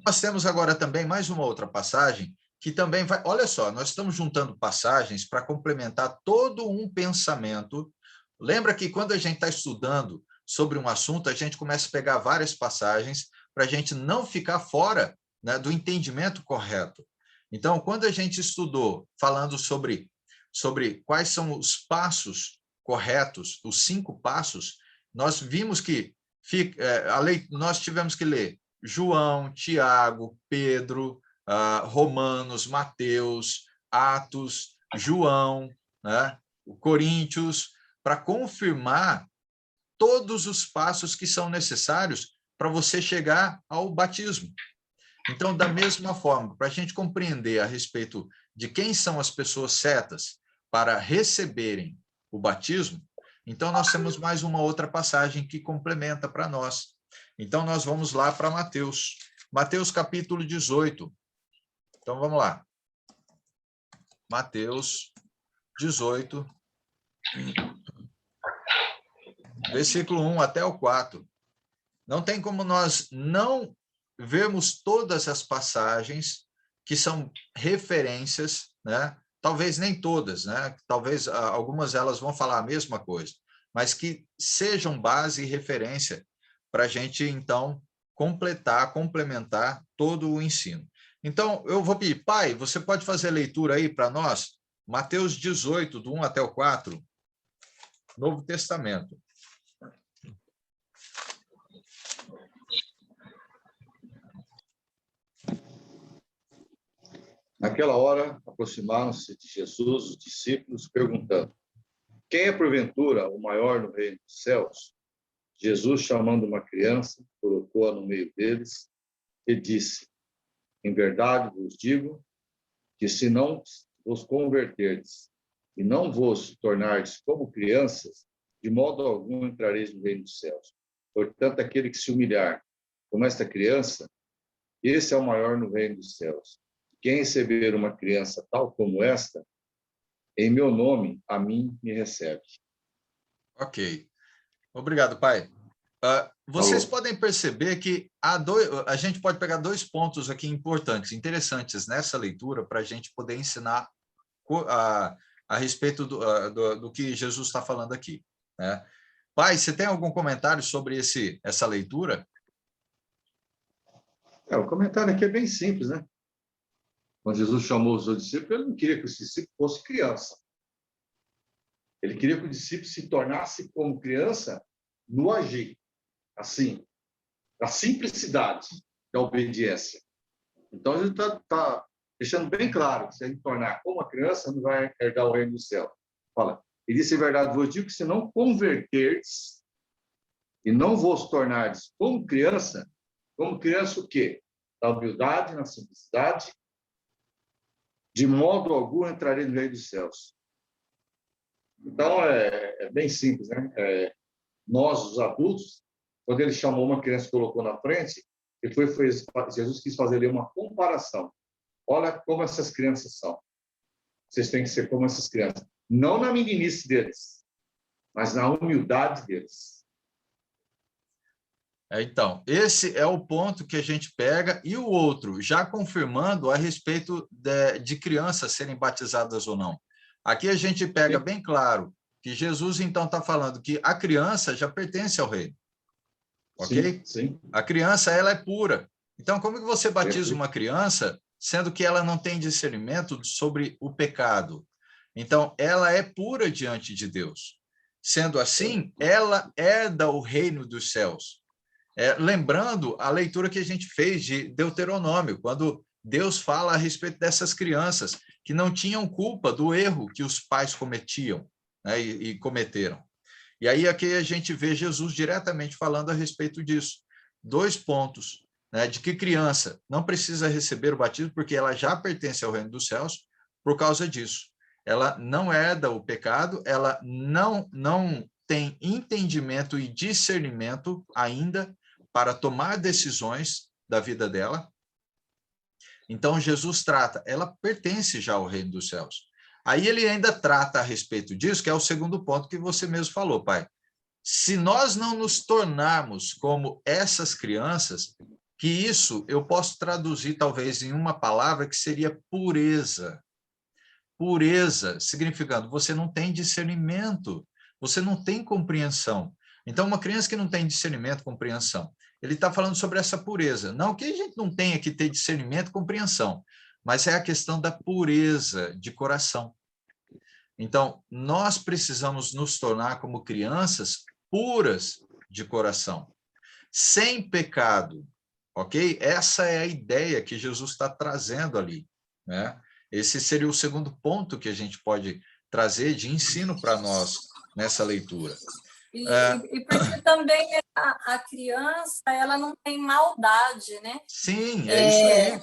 Nós temos agora também mais uma outra passagem que também vai... Olha só, nós estamos juntando passagens para complementar todo um pensamento. Lembra que quando a gente está estudando sobre um assunto, a gente começa a pegar várias passagens para a gente não ficar fora, né, do entendimento correto. Então, quando a gente estudou falando sobre quais são os passos corretos, os 5 passos, nós vimos que nós tivemos que ler João, Tiago, Pedro, Romanos, Mateus, Atos, João, né, Coríntios, para confirmar todos os passos que são necessários para você chegar ao batismo. Então, da mesma forma, para a gente compreender a respeito de quem são as pessoas certas para receberem o batismo, então nós temos mais uma outra passagem que complementa para nós. Então, nós vamos lá para Mateus. Mateus, capítulo 18. Então, vamos lá. Mateus 18, versículo 1 até o 4. Não tem como nós não vermos todas as passagens que são referências, né? Talvez nem todas, né? Talvez algumas delas vão falar a mesma coisa, mas que sejam base e referência para a gente, então, complementar todo o ensino. Então, eu vou pedir, pai, você pode fazer a leitura aí para nós? Mateus 18, do 1 até o 4, Novo Testamento. Naquela hora, aproximaram-se de Jesus os discípulos, perguntando: quem é, porventura, o maior no reino dos céus? Jesus, chamando uma criança, colocou-a no meio deles e disse: em verdade vos digo que, se não vos converterdes e não vos tornardes como crianças, de modo algum entrareis no reino dos céus. Portanto, aquele que se humilhar como esta criança, esse é o maior no reino dos céus. Quem receber uma criança tal como esta, em meu nome, a mim me recebe. Ok. Obrigado, pai. Vocês podem perceber que a gente pode pegar 2 pontos aqui importantes, interessantes nessa leitura, para a gente poder ensinar a respeito do que Jesus está falando aqui, né? Pai, você tem algum comentário sobre essa leitura? O comentário aqui é bem simples, né? Quando Jesus chamou os seus discípulos, ele não queria que os discípulos fossem criança. Ele queria que o discípulo se tornasse como criança no agir, assim, a simplicidade da obediência. Então, ele está deixando bem claro que se a gente tornar como a criança, não vai herdar o reino do céu. Fala, ele disse, em verdade vos digo que se não converterdes e não vos tornardes como criança o quê? Na humildade, na simplicidade, de modo algum entrarei no reino dos céus. Então, é bem simples, né? Nós, os adultos, quando ele chamou uma criança e colocou na frente, Jesus quis fazer ali uma comparação. Olha como essas crianças são. Vocês têm que ser como essas crianças. Não na meninice deles, mas na humildade deles. Então, esse é o ponto que a gente pega, e o outro, já confirmando a respeito de crianças serem batizadas ou não. Aqui a gente pega bem claro que Jesus, então, está falando que a criança já pertence ao reino. Ok? Sim. A criança, ela é pura. Então, como que você batiza uma criança, sendo que ela não tem discernimento sobre o pecado? Então, ela é pura diante de Deus. Sendo assim, ela herda o reino dos céus. Lembrando a leitura que a gente fez de Deuteronômio, quando Deus fala a respeito dessas crianças que não tinham culpa do erro que os pais cometiam, né, e cometeram. E aí aqui a gente vê Jesus diretamente falando a respeito disso. 2 pontos, né, de que criança não precisa receber o batismo porque ela já pertence ao reino dos céus por causa disso. Ela não herda o pecado, ela não tem entendimento e discernimento ainda para tomar decisões da vida dela. Então, Jesus trata, ela pertence já ao reino dos céus. Aí ele ainda trata a respeito disso, que é o segundo ponto que você mesmo falou, pai. Se nós não nos tornarmos como essas crianças, que isso eu posso traduzir talvez em uma palavra que seria pureza. Pureza, significando, você não tem discernimento, você não tem compreensão. Então, uma criança que não tem discernimento, compreensão, ele está falando sobre essa pureza. Não que a gente não tenha que ter discernimento e compreensão, mas é a questão da pureza de coração. Então, nós precisamos nos tornar como crianças puras de coração, sem pecado, ok? Essa é a ideia que Jesus está trazendo ali, né? Esse seria o segundo ponto que a gente pode trazer de ensino para nós nessa leitura. E porque também a criança, ela não tem maldade, né? Sim, isso aí.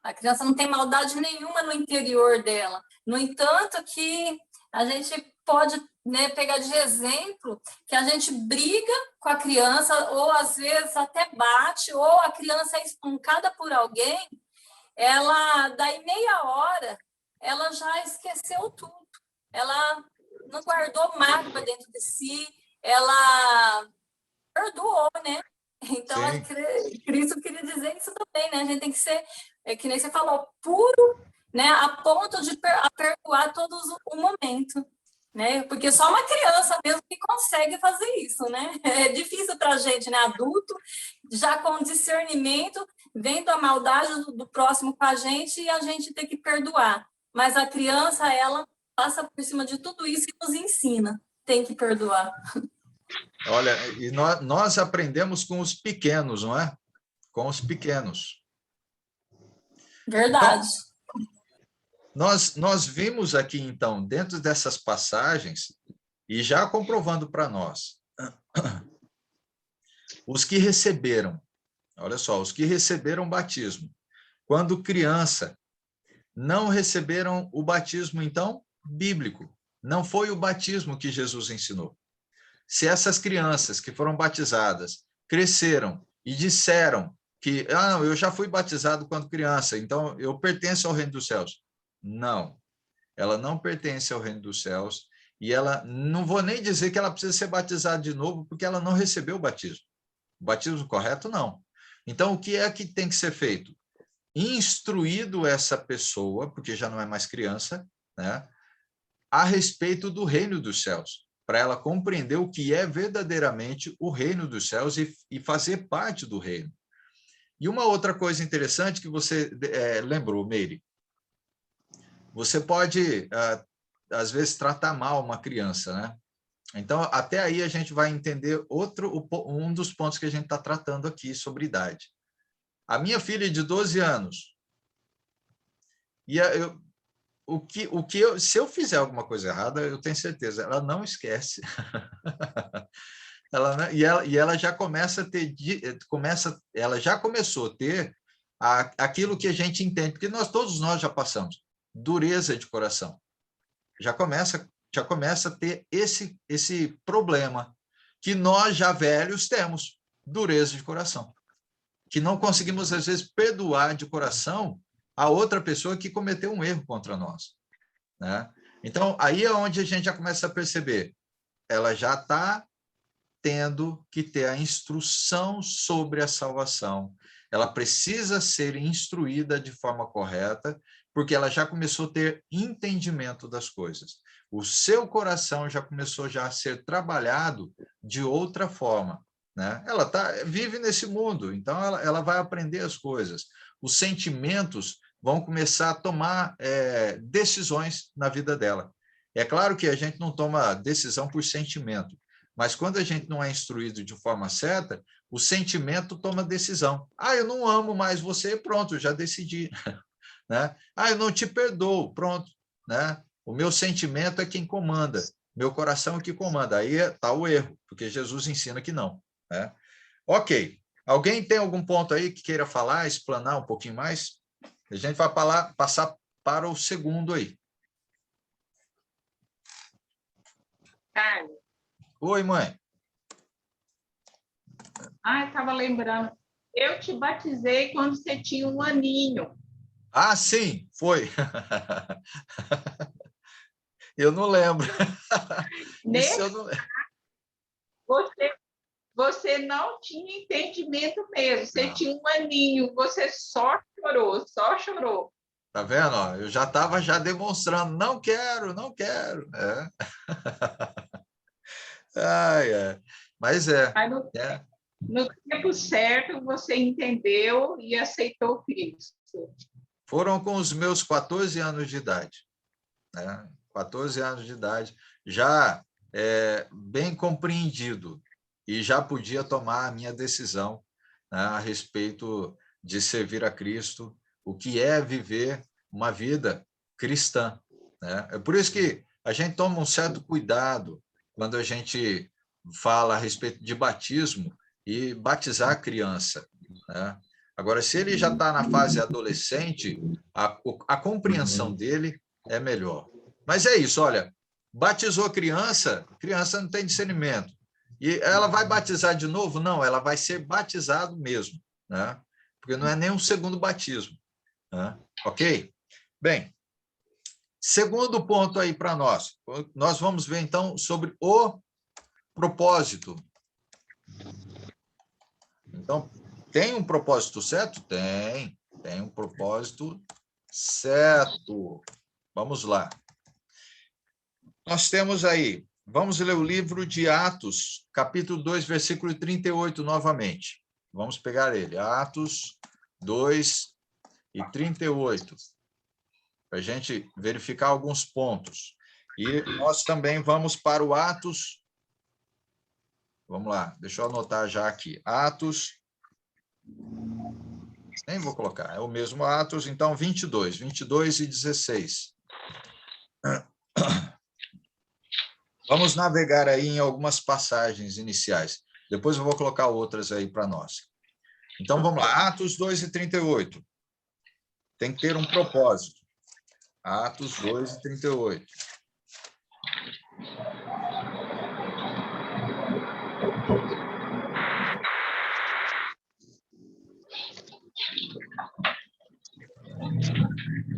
A criança não tem maldade nenhuma no interior dela. No entanto, que a gente pode, né, pegar de exemplo que a gente briga com a criança, ou às vezes até bate, ou a criança é espancada por alguém, ela, daí meia hora, ela já esqueceu tudo. Ela não guardou mágoa dentro de si, ela perdoou, né? Então, Cristo queria dizer isso também, né? A gente tem que ser, que nem você falou, puro, né? A ponto de perdoar todos o momento, né? Porque só uma criança mesmo que consegue fazer isso, né? É difícil para a gente, né? Adulto, já com discernimento, vendo a maldade do próximo com a gente e a gente tem que perdoar. Mas a criança, ela passa por cima de tudo isso e nos ensina. Tem que perdoar. Olha, e nós aprendemos com os pequenos, não é? Com os pequenos. Verdade. Então, nós vimos aqui, então, dentro dessas passagens, e já comprovando para nós, os que receberam, olha só, os que receberam batismo, quando criança, não receberam o batismo, então, bíblico. Não foi o batismo que Jesus ensinou. Se essas crianças que foram batizadas cresceram e disseram que não, eu já fui batizado quando criança, então eu pertenço ao reino dos céus. Não, ela não pertence ao reino dos céus, e ela, não vou nem dizer que ela precisa ser batizada de novo, porque ela não recebeu o batismo. O batismo correto, não. Então, o que é que tem que ser feito? Instruído essa pessoa, porque já não é mais criança, né, a respeito do reino dos céus, para ela compreender o que é verdadeiramente o reino dos céus e fazer parte do reino. E uma outra coisa interessante que você lembrou, Meire, você pode, às vezes, tratar mal uma criança, né? Então, até aí a gente vai entender um dos pontos que a gente está tratando aqui sobre idade. A minha filha de 12 anos, se eu fizer alguma coisa errada, eu tenho certeza, ela não esquece. Ela já começa a ter, ela já começou a ter aquilo que a gente entende, porque todos nós já passamos, dureza de coração. Já começa a ter esse problema que nós já velhos temos, dureza de coração, que não conseguimos às vezes perdoar de coração a outra pessoa que cometeu um erro contra nós, né? Então aí é onde a gente já começa a perceber, ela já está tendo que ter a instrução sobre a salvação. Ela precisa ser instruída de forma correta, porque ela já começou a ter entendimento das coisas. O seu coração já começou a ser trabalhado de outra forma, né? Ela vive nesse mundo, então ela vai aprender as coisas. Os sentimentos vão começar a tomar decisões na vida dela. É claro que a gente não toma decisão por sentimento, mas quando a gente não é instruído de forma certa, o sentimento toma decisão. Eu não amo mais você, pronto, já decidi. Né? Eu não te perdoo, pronto. Né? O meu sentimento é quem comanda, meu coração é que comanda. Aí está o erro, porque Jesus ensina que não. Né? Ok. Alguém tem algum ponto aí que queira falar, explanar um pouquinho mais? A gente vai passar para o segundo aí. Carlos. Oi, mãe. Estava lembrando. Eu te batizei quando você tinha 1 aninho. Sim, foi. Eu não lembro. Isso eu não lembro. Você não tinha entendimento mesmo. Você Não. tinha 1 aninho. Você só chorou, só chorou. Tá vendo? Eu já estava demonstrando, não quero, não quero. Mas Mas no tempo certo, você entendeu e aceitou Cristo. Foram com os meus 14 anos de idade. Né? 14 anos de idade, já bem compreendido, e já podia tomar a minha decisão, né, a respeito de servir a Cristo, o que é viver uma vida cristã. Né? É por isso que a gente toma um certo cuidado quando a gente fala a respeito de batismo e batizar a criança. Né? Agora, se ele já está na fase adolescente, a compreensão dele é melhor. Mas é isso, olha, batizou a criança não tem discernimento. E ela vai batizar de novo? Não, ela vai ser batizado mesmo, né? Porque não é nem um segundo batismo. Né? Ok? Bem, segundo ponto aí para nós. Nós vamos ver, então, sobre o propósito. Então, tem um propósito certo? Tem um propósito certo. Vamos lá. Nós temos aí, vamos ler o livro de Atos, capítulo 2, versículo 38, novamente. Vamos pegar ele, Atos 2 e 38, para a gente verificar alguns pontos. E nós também vamos para o Atos, vamos lá, deixa eu anotar já aqui, Atos, nem vou colocar, é o mesmo Atos, então 22 e 16. Vamos navegar aí em algumas passagens iniciais. Depois eu vou colocar outras aí para nós. Então, vamos lá. Atos 2 e 38. Tem que ter um propósito. Atos 2 e 38.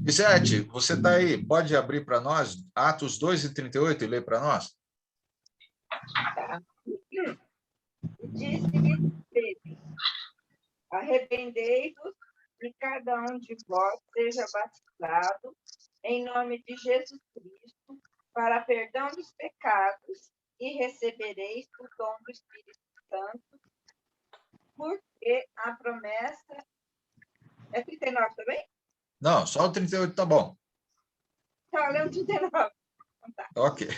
Lisete, você está aí, pode abrir para nós Atos 2:38 e ler para nós? Tá. E disse-lhes Pedro: arrependei-vos e cada um de vós seja batizado em nome de Jesus Cristo para perdão dos pecados e recebereis o dom do Espírito Santo, porque a promessa... É 39 também? Não, só o 38 tá bom. Tá, leu 39. Então tá. Ok.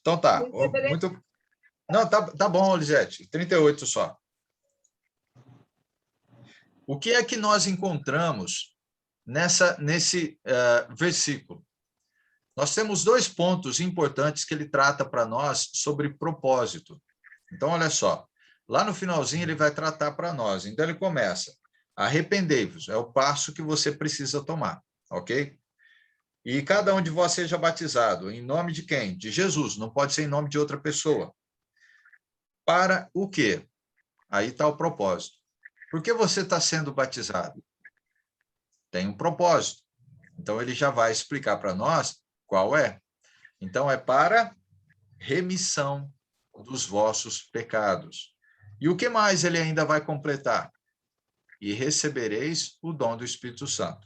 Então tá. Muito... Não, tá bom, Lisete. 38 só. O que é que nós encontramos nesse versículo? Nós temos 2 pontos importantes que ele trata para nós sobre propósito. Então, olha só. Lá no finalzinho, ele vai tratar para nós. Então, ele começa. Arrependei-vos. É o passo que você precisa tomar. Ok? E cada um de vós seja batizado. Em nome de quem? De Jesus. Não pode ser em nome de outra pessoa. Para o quê? Aí está o propósito. Por que você está sendo batizado? Tem um propósito. Então, ele já vai explicar para nós qual é. Então, é para remissão dos vossos pecados. E o que mais ele ainda vai completar? E recebereis o dom do Espírito Santo.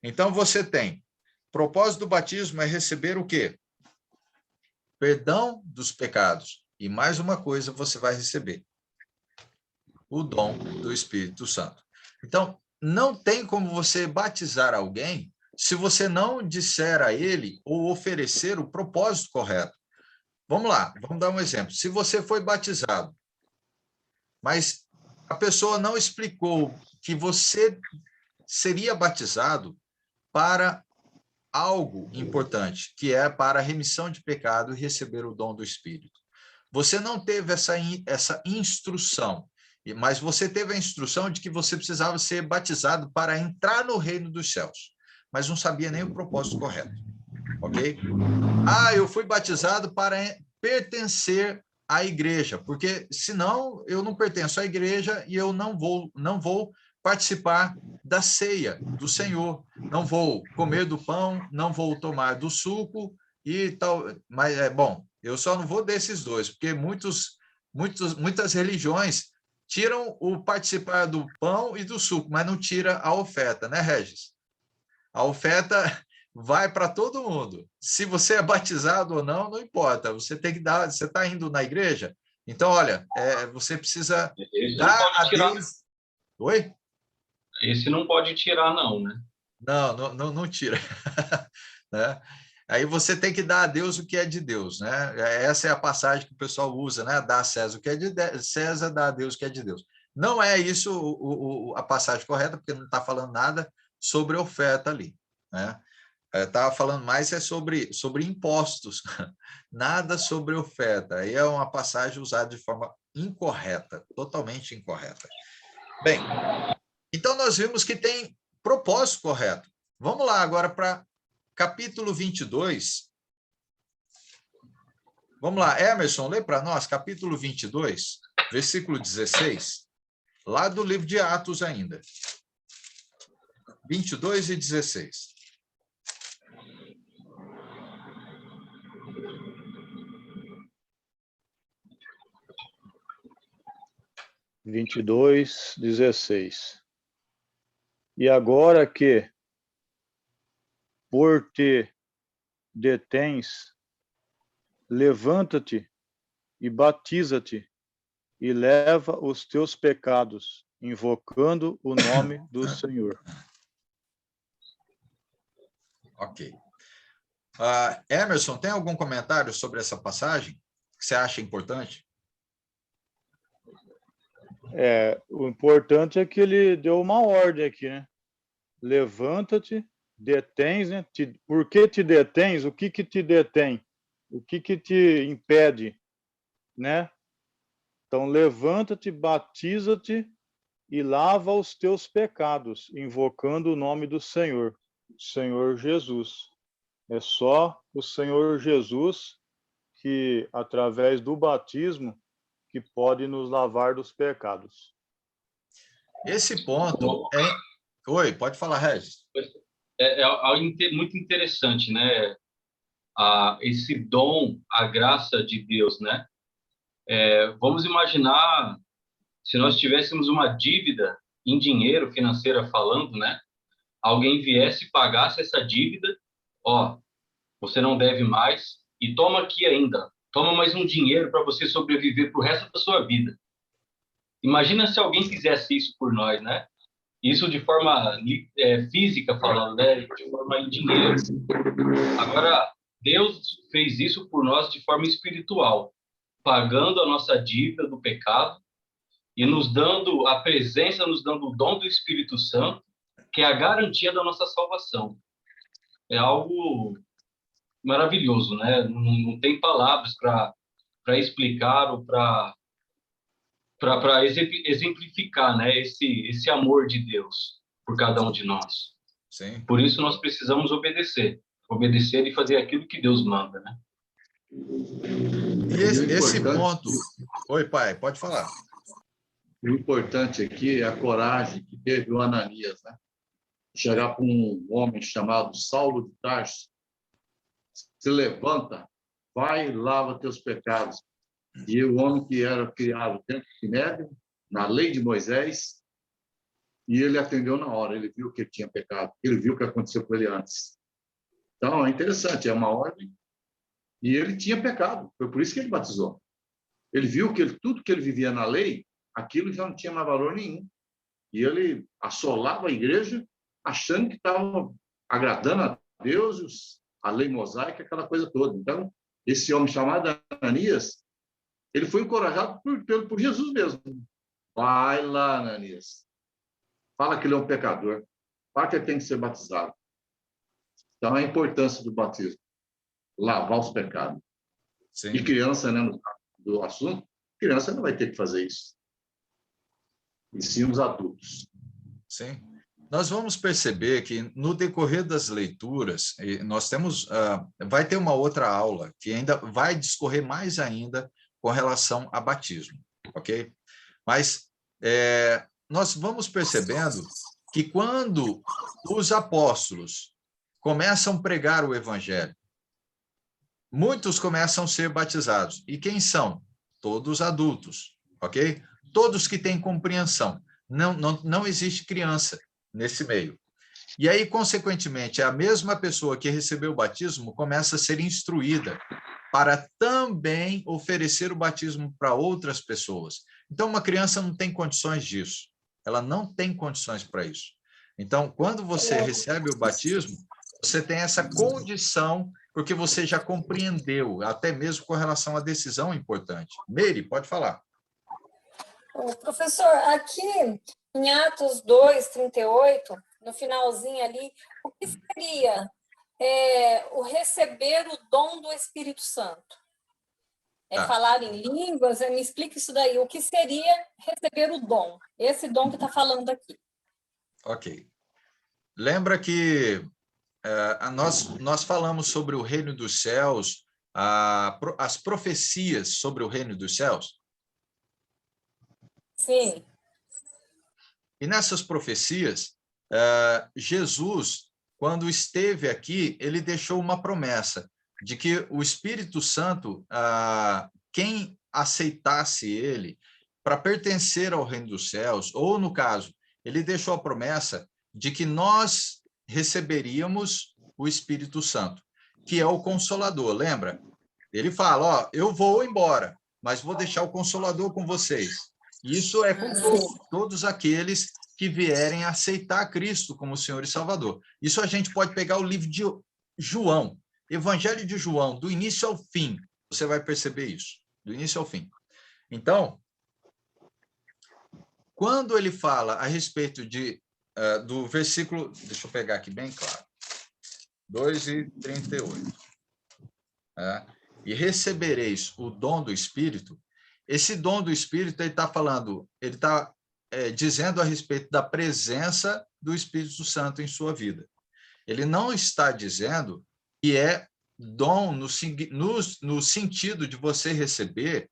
Então, você tem, propósito do batismo é receber o quê? Perdão dos pecados. E mais uma coisa você vai receber. O dom do Espírito Santo. Então, não tem como você batizar alguém se você não disser a ele ou oferecer o propósito correto. Vamos lá, vamos dar um exemplo. Se você foi batizado, mas a pessoa não explicou que você seria batizado para algo importante, que é para a remissão de pecado e receber o dom do Espírito. Você não teve essa instrução, mas você teve a instrução de que você precisava ser batizado para entrar no reino dos céus, mas não sabia nem o propósito correto. Ok? Eu fui batizado para pertencer à igreja, porque senão eu não pertenço à igreja e eu não vou participar da ceia do Senhor, não vou comer do pão, não vou tomar do suco e tal, mas bom, eu só não vou desses dois, porque muitas religiões tiram o participar do pão e do suco, mas não tira a oferta, né, Regis? A oferta vai para todo mundo. Se você é batizado ou não, não importa. Você tem que dar. Você está indo na igreja? Então, olha, você precisa dar a Deus. Oi? Esse não pode tirar, não, né? Não tira. Né? Aí você tem que dar a Deus o que é de Deus, né? Essa é a passagem que o pessoal usa, né? Dá a César o que é de César, dá a Deus o que é de Deus. Não é isso a passagem correta, porque não está falando nada sobre oferta ali, né? Estava falando mais sobre impostos, nada sobre oferta. Aí é uma passagem usada de forma incorreta, totalmente incorreta. Bem, então nós vimos que tem propósito correto. Vamos lá agora para capítulo 22. Vamos lá, Emerson, lê para nós, capítulo 22, versículo 16, lá do livro de Atos ainda. 22 e 16. 22:16. E agora que por te detens, levanta-te e batiza-te e leva os teus pecados, invocando o nome do Senhor. Ok. Emerson, tem algum comentário sobre essa passagem que você acha importante? O importante é que ele deu uma ordem aqui, né? Levanta-te, detens, né? Por que te detens? O que te detém? O que te impede, né? Então, levanta-te, batiza-te e lava os teus pecados, invocando o nome do Senhor, Senhor Jesus. É só o Senhor Jesus que, através do batismo, que pode nos lavar dos pecados. Esse ponto é... Oi, pode falar, Regis. é algo muito interessante, né? Esse dom, a graça de Deus, né? Vamos imaginar se nós tivéssemos uma dívida em dinheiro, financeira falando, né? Alguém viesse e pagasse essa dívida, ó, você não deve mais e toma aqui ainda, toma mais um dinheiro para você sobreviver para o resto da sua vida. Imagina se alguém fizesse isso por nós, né? Isso de forma física falando, né? De forma em dinheiro. Agora, Deus fez isso por nós de forma espiritual, pagando a nossa dívida do pecado e nos dando a presença, nos dando o dom do Espírito Santo, que é a garantia da nossa salvação. É algo maravilhoso, né? Não tem palavras para explicar ou para exemplificar, né? Esse amor de Deus por cada um de nós. Sim. Por isso nós precisamos obedecer e fazer aquilo que Deus manda, né? E esse ponto... Oi, pai, pode falar. O importante aqui é a coragem que teve o Ananias, né? Chegar para um homem chamado Saulo de Tarso, se levanta, vai e lava teus pecados. E o homem que era criado dentro do Sinédrio, na lei de Moisés, e ele atendeu na hora, ele viu que ele tinha pecado, ele viu o que aconteceu com ele antes. Então, é interessante, é uma ordem, e ele tinha pecado, foi por isso que ele batizou. Ele viu que tudo que ele vivia na lei, aquilo já não tinha mais valor nenhum. E ele assolava a igreja, achando que estava agradando a Deus, a lei mosaica, aquela coisa toda. Então, esse homem chamado Ananias, ele foi encorajado por Jesus mesmo. Vai lá, Ananias. Fala que ele é um pecador. Fala que ele tem que ser batizado. Então, a importância do batismo. Lavar os pecados. Sim. E criança, né, do assunto, criança não vai ter que fazer isso. E sim os adultos. Sim. Nós vamos perceber que, no decorrer das leituras, nós temos, vai ter uma outra aula que ainda vai discorrer mais ainda com relação a batismo, ok? Mas nós vamos percebendo que quando os apóstolos começam a pregar o evangelho, muitos começam a ser batizados. E quem são? Todos adultos, ok? Todos que têm compreensão. Não existe criança nesse meio. E aí, consequentemente, a mesma pessoa que recebeu o batismo começa a ser instruída para também oferecer o batismo para outras pessoas. Então, uma criança não tem condições disso. Ela não tem condições para isso. Então, quando você recebe o batismo, você tem essa condição, porque você já compreendeu, até mesmo com relação à decisão importante. Meire, pode falar. Professor, aqui em Atos 2, 38, no finalzinho ali, o que seria o receber o dom do Espírito Santo? Falar em línguas, me explica isso daí. O que seria receber o dom? Esse dom que está falando aqui. Ok. Lembra que nós falamos sobre o reino dos céus, as profecias sobre o reino dos céus? Sim. E nessas profecias, Jesus, quando esteve aqui, ele deixou uma promessa de que o Espírito Santo, quem aceitasse ele para pertencer ao reino dos céus, ou no caso, ele deixou a promessa de que nós receberíamos o Espírito Santo, que é o Consolador, lembra? Ele fala, eu vou embora, mas vou deixar o Consolador com vocês. Isso é com todos aqueles que vierem aceitar Cristo como Senhor e Salvador. Isso a gente pode pegar o livro de João, Evangelho de João, do início ao fim. Você vai perceber isso, do início ao fim. Então, quando ele fala a respeito do versículo, deixa eu pegar aqui bem claro, 2:38, e recebereis o dom do Espírito. Esse dom do Espírito, ele está falando, ele está dizendo a respeito da presença do Espírito Santo em sua vida. Ele não está dizendo que é dom no sentido de você receber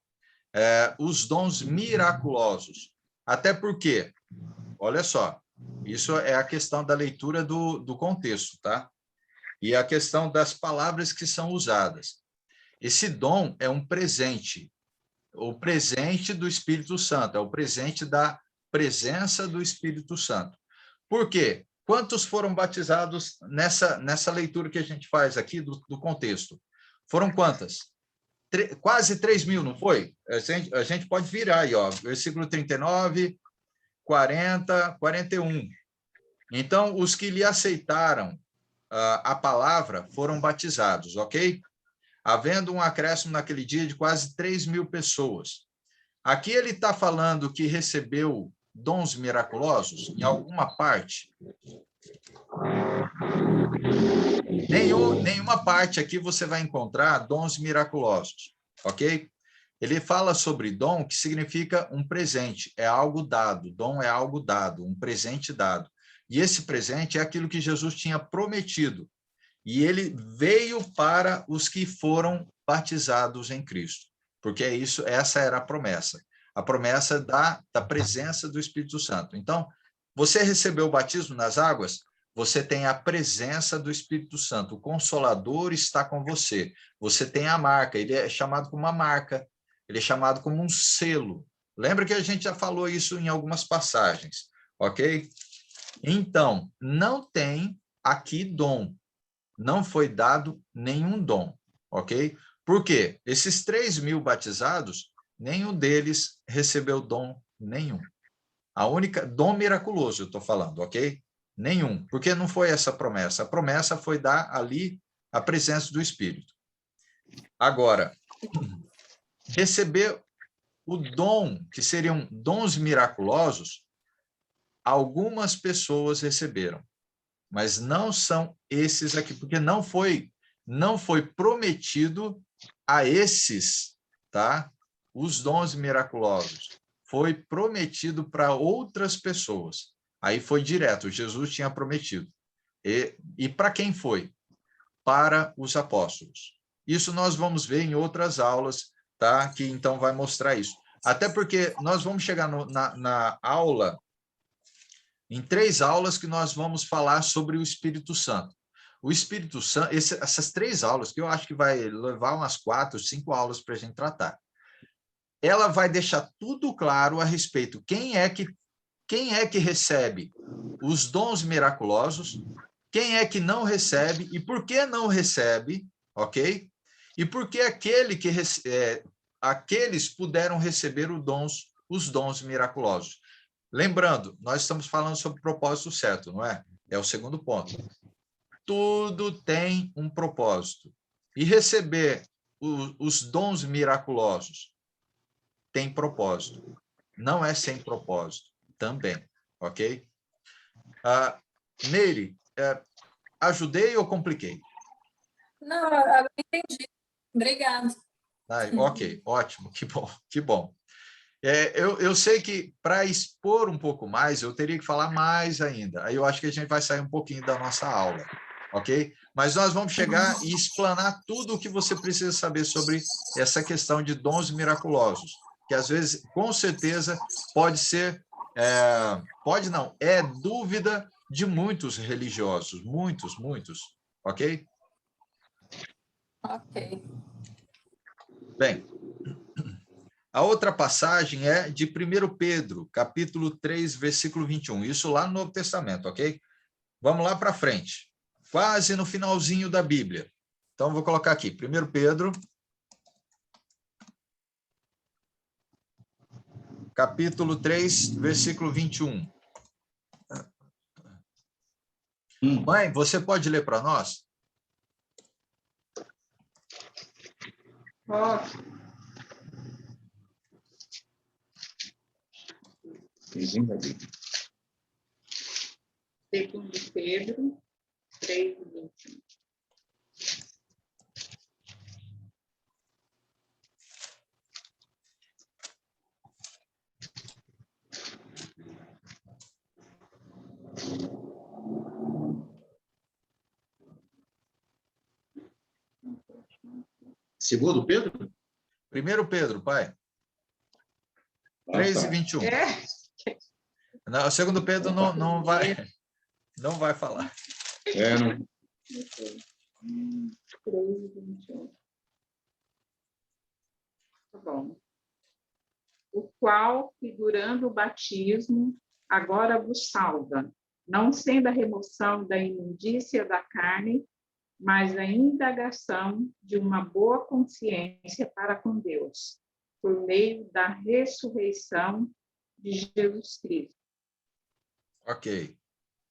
os dons miraculosos. Até porque, olha só, Isso é a questão da leitura do contexto, tá? E a questão das palavras que são usadas. Esse dom é um presente, o presente do Espírito Santo, é o presente da presença do Espírito Santo. Por quê? Quantos foram batizados nessa leitura que a gente faz aqui do contexto? Foram quantas? Quase 3.000, não foi? A gente pode virar aí, ó, versículo 39, 40, 41. Então, os que lhe aceitaram a palavra foram batizados, ok? Havendo um acréscimo naquele dia de quase 3.000 pessoas. Aqui ele está falando que recebeu dons miraculosos em alguma parte. Nenhuma parte aqui você vai encontrar dons miraculosos, ok? Ele fala sobre dom, que significa um presente, é algo dado, dom é algo dado, um presente dado. E esse presente é aquilo que Jesus tinha prometido. E ele veio para os que foram batizados em Cristo, porque essa era a promessa da presença do Espírito Santo. Então, você recebeu o batismo nas águas, você tem a presença do Espírito Santo, o Consolador está com você, você tem a marca, ele é chamado como uma marca, ele é chamado como um selo. Lembra que a gente já falou isso em algumas passagens, ok? Então, não tem aqui dom, não foi dado nenhum dom, ok? Por quê? Esses 3.000 batizados, nenhum deles recebeu dom nenhum. A única, dom miraculoso, eu estou falando, ok? Nenhum, porque não foi essa a promessa foi dar ali a presença do Espírito. Agora, receber o dom, que seriam dons miraculosos, algumas pessoas receberam, mas não são esses aqui, porque não foi prometido a esses, tá? Os dons miraculosos. Foi prometido para outras pessoas. Aí foi direto, Jesus tinha prometido. E para quem foi? Para os apóstolos. Isso nós vamos ver em outras aulas, tá? Que então vai mostrar isso. Até porque nós vamos chegar na aula, em 3 aulas que nós vamos falar sobre o Espírito Santo. O Espírito Santo, essas 3 aulas, que eu acho que vai levar umas 4, 5 aulas para a gente tratar, ela vai deixar tudo claro a respeito quem é que recebe os dons miraculosos, quem é que não recebe e por que não recebe, ok? E por que aqueles puderam receber os dons miraculosos. Lembrando, nós estamos falando sobre o propósito certo, não é? É o segundo ponto. Tudo tem um propósito. E receber os dons miraculosos tem propósito. Não é sem propósito, também, ok? Neire, ajudei ou compliquei? Não, eu entendi. Obrigada. Ok, ótimo, que bom, que bom. Eu sei que para expor um pouco mais, eu teria que falar mais ainda. Aí eu acho que a gente vai sair um pouquinho da nossa aula, ok? Mas nós vamos chegar e explanar tudo o que você precisa saber sobre essa questão de dons miraculosos, que às vezes, com certeza, pode ser, pode não, é dúvida de muitos religiosos, muitos, ok? Ok. Bem, a outra passagem é de 1 Pedro, capítulo 3, versículo 21. Isso lá no Novo Testamento, ok? Vamos lá para frente. Quase no finalzinho da Bíblia. Então, vou colocar aqui. 1 Pedro, capítulo 3, versículo 21. Mãe, você pode ler para nós? Posso. Segundo Pedro 3:21. Segundo Pedro? 1 Pedro, pai. 3:21. Não, o segundo Pedro não vai falar. Não. 3:21. Tá bom. O qual, figurando o batismo, agora vos salva, não sendo a remoção da imundícia da carne, mas a indagação de uma boa consciência para com Deus, por meio da ressurreição de Jesus Cristo. Ok.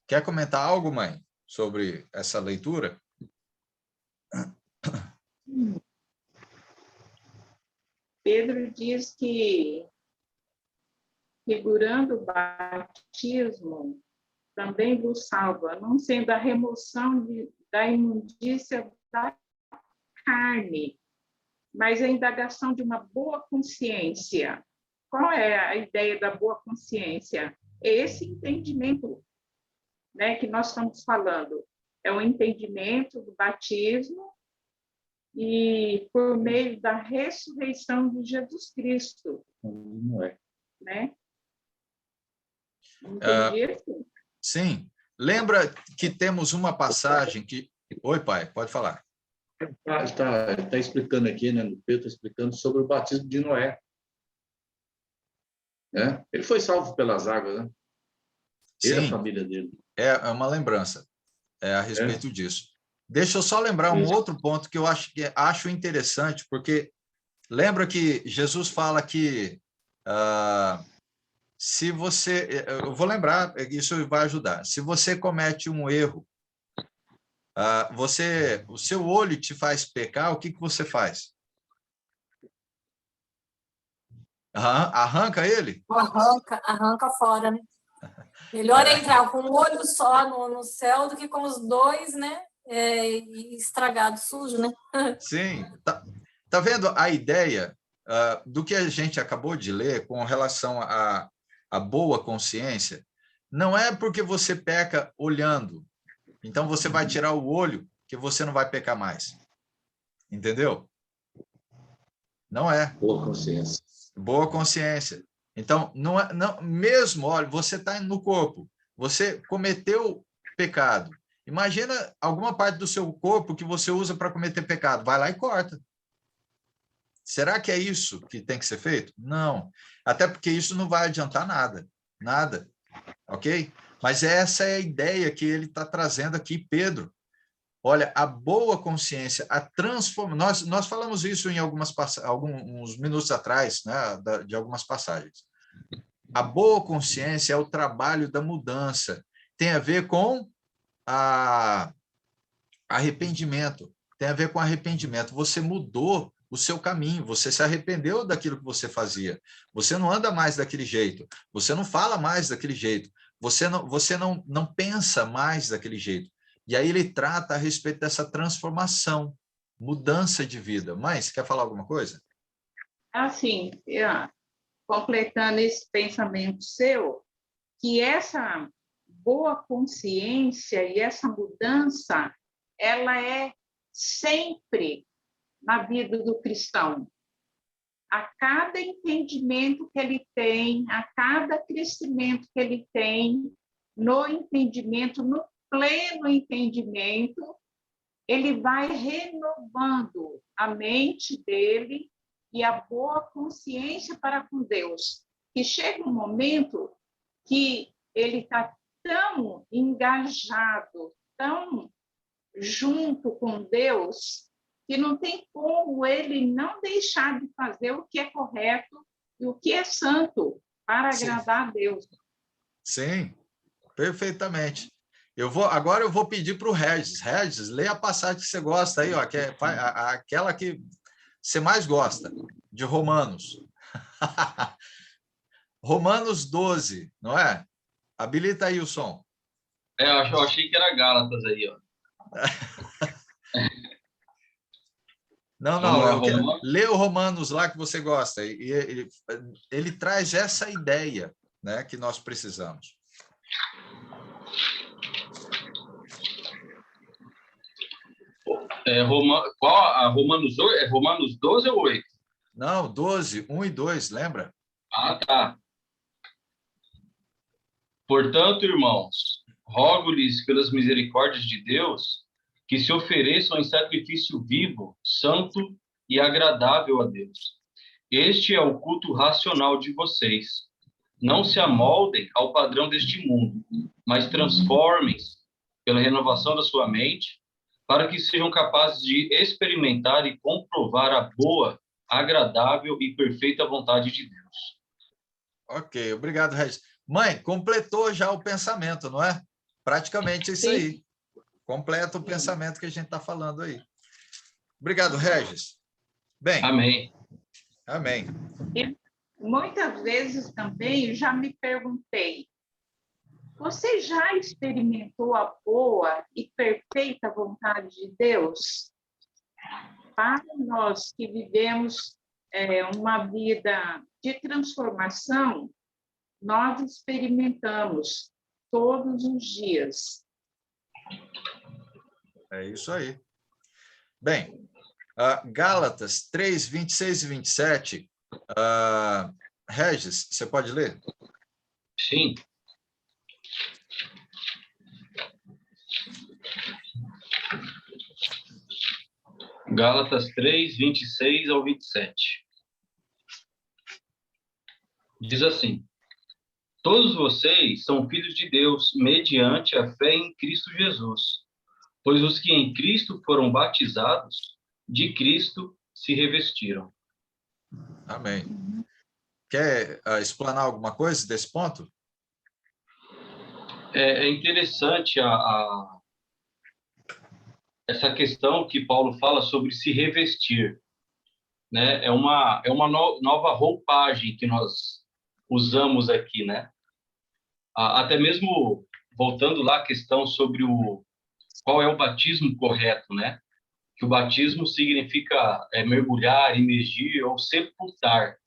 Quer comentar algo, mãe, sobre essa leitura? Pedro diz que, figurando o batismo, também vos salva, não sendo a remoção da imundícia da carne, mas a indagação de uma boa consciência. Qual é a ideia da boa consciência? É esse entendimento, né, que nós estamos falando. É o entendimento do batismo e por meio da ressurreição de Jesus Cristo. Não é. Né? Entendi assim. Sim. Lembra que temos uma passagem que... Oi, pai, pode falar. Está explicando aqui, né? Pedro está explicando sobre o batismo de Noé. Né? Ele foi salvo pelas águas, né? Ele e a família dele. É uma lembrança a respeito disso. Deixa eu só lembrar um outro ponto que eu acho interessante, porque lembra que Jesus fala que se você... Eu vou lembrar, isso vai ajudar. Se você comete um erro, o seu olho te faz pecar, o que você faz? Arranca ele? Arranca fora, né? Melhor entrar com um olho só no céu do que com os dois, né? Estragado, sujo, né? Sim. Tá vendo a ideia do que a gente acabou de ler com relação à boa consciência? Não é porque você peca olhando, então você vai tirar o olho que você não vai pecar mais. Entendeu? Não é. Boa consciência. Boa consciência. Então, não, mesmo, olha, você está no corpo, você cometeu pecado. Imagina alguma parte do seu corpo que você usa para cometer pecado. Vai lá e corta. Será que é isso que tem que ser feito? Não. Até porque isso não vai adiantar nada. Nada. Ok? Mas essa é a ideia que ele está trazendo aqui, Pedro. Olha, a boa consciência, a transformação... Nós falamos isso em alguns minutos atrás, né, de algumas passagens. A boa consciência é o trabalho da mudança. Tem a ver com arrependimento. Tem a ver com arrependimento. Você mudou o seu caminho, você se arrependeu daquilo que você fazia. Você não anda mais daquele jeito. Você não fala mais daquele jeito. Você não pensa mais daquele jeito. E aí ele trata a respeito dessa transformação, mudança de vida. Mas, quer falar alguma coisa? Assim, completando esse pensamento seu, que essa boa consciência e essa mudança, ela é sempre na vida do cristão. A cada entendimento que ele tem, a cada crescimento que ele tem, no entendimento, no pleno entendimento, ele vai renovando a mente dele e a boa consciência para com Deus. Que chega um momento que ele está tão engajado, tão junto com Deus, que não tem como ele não deixar de fazer o que é correto e o que é santo para agradar a Deus. Sim, perfeitamente. Agora eu vou pedir para o Regis. Regis, lê a passagem que você gosta aí, ó, que é aquela que você mais gosta, de Romanos. Romanos 12, não é? Habilita aí o som. Eu achei que era Gálatas aí, ó. Não, lê o Romanos lá que você gosta. Ele traz essa ideia, né, que nós precisamos. Romanos 8? É Romanos 12 ou 8? Não, 12, 1 e 2, lembra? Ah, tá. Portanto, irmãos, rogo-lhes pelas misericórdias de Deus que se ofereçam em sacrifício vivo, santo e agradável a Deus. Este é o culto racional de vocês. Não se amoldem ao padrão deste mundo, mas transformem-se pela renovação da sua mente, para que sejam capazes de experimentar e comprovar a boa, agradável e perfeita vontade de Deus. Ok, obrigado, Regis. Mãe, completou já o pensamento, não é? Praticamente isso aí. Completa o pensamento que a gente está falando aí. Obrigado, Regis. Bem. Amém. Amém. E muitas vezes também já me perguntei, você já experimentou a boa e perfeita vontade de Deus? Para nós que vivemos uma vida de transformação, nós experimentamos todos os dias. É isso aí. Bem, Gálatas 3, 26 e 27. Regis, você pode ler? Sim. Gálatas 3, 26 ao 27. Diz assim: todos vocês são filhos de Deus mediante a fé em Cristo Jesus, pois os que em Cristo foram batizados, de Cristo se revestiram. Amém. Quer explanar alguma coisa desse ponto? É interessante essa questão que Paulo fala sobre se revestir, né? É uma nova roupagem que nós usamos aqui, né? Até mesmo voltando lá à questão sobre qual é o batismo correto, né? Que o batismo significa mergulhar, imergir ou sepultar,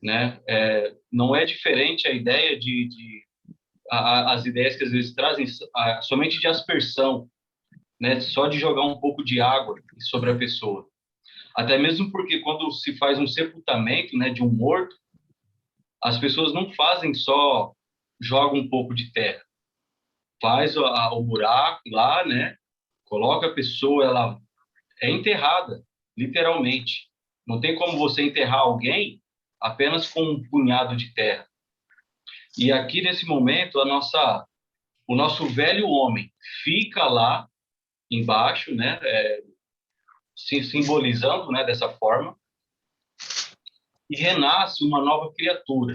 né? Não é diferente a ideia as ideias que às vezes trazem somente de aspersão, né? Só de jogar um pouco de água sobre a pessoa. Até mesmo porque quando se faz um sepultamento, né, de um morto, as pessoas não fazem só jogam um pouco de terra. Faz o buraco lá, né? Coloca a pessoa, ela é enterrada, literalmente. Não tem como você enterrar alguém apenas com um punhado de terra. E aqui, nesse momento, o nosso velho homem fica lá embaixo, né? Se simbolizando, né, dessa forma, e renasce uma nova criatura.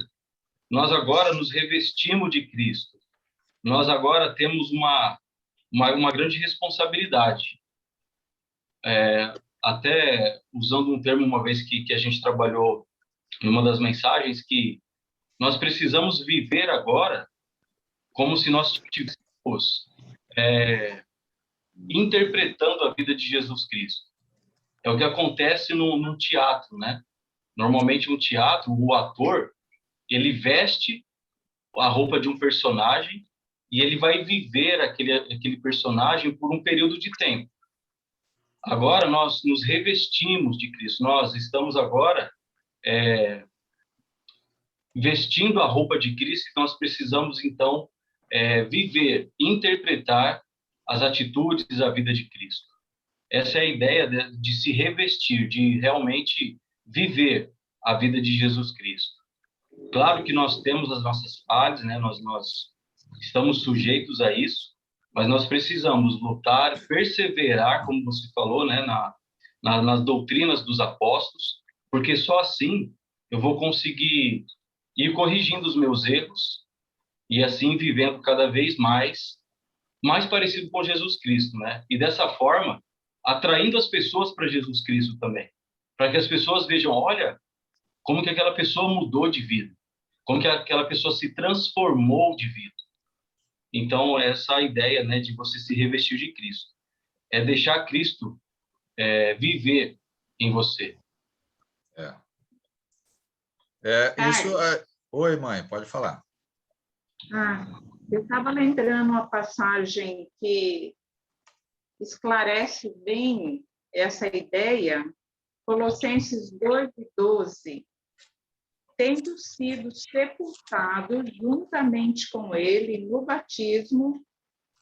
Nós agora nos revestimos de Cristo. Nós agora temos uma grande responsabilidade. Até usando um termo uma vez que a gente trabalhou numa das mensagens, que nós precisamos viver agora como se nós estivéssemos interpretando a vida de Jesus Cristo. É o que acontece no teatro, né? Normalmente no teatro, o ator, ele veste a roupa de um personagem e ele vai viver aquele personagem por um período de tempo. Agora nós nos revestimos de Cristo. Nós estamos agora vestindo a roupa de Cristo e nós precisamos, então, viver, interpretar as atitudes da vida de Cristo. Essa é a ideia de se revestir, de realmente viver a vida de Jesus Cristo. Claro que nós temos as nossas falhas, né? Nós estamos sujeitos a isso, mas nós precisamos lutar, perseverar, como você falou, né? Nas doutrinas dos apóstolos, porque só assim eu vou conseguir ir corrigindo os meus erros e assim vivendo cada vez mais parecido com Jesus Cristo, né? E dessa forma, atraindo as pessoas para Jesus Cristo também, para que as pessoas vejam, olha, como que aquela pessoa mudou de vida, como que aquela pessoa se transformou de vida. Então, essa ideia, né, de você se revestir de Cristo, é deixar Cristo viver em você. Isso. Oi, mãe, pode falar. Eu estava lembrando uma passagem que esclarece bem essa ideia, Colossenses 2:12. tendo sido sepultados juntamente com ele no batismo,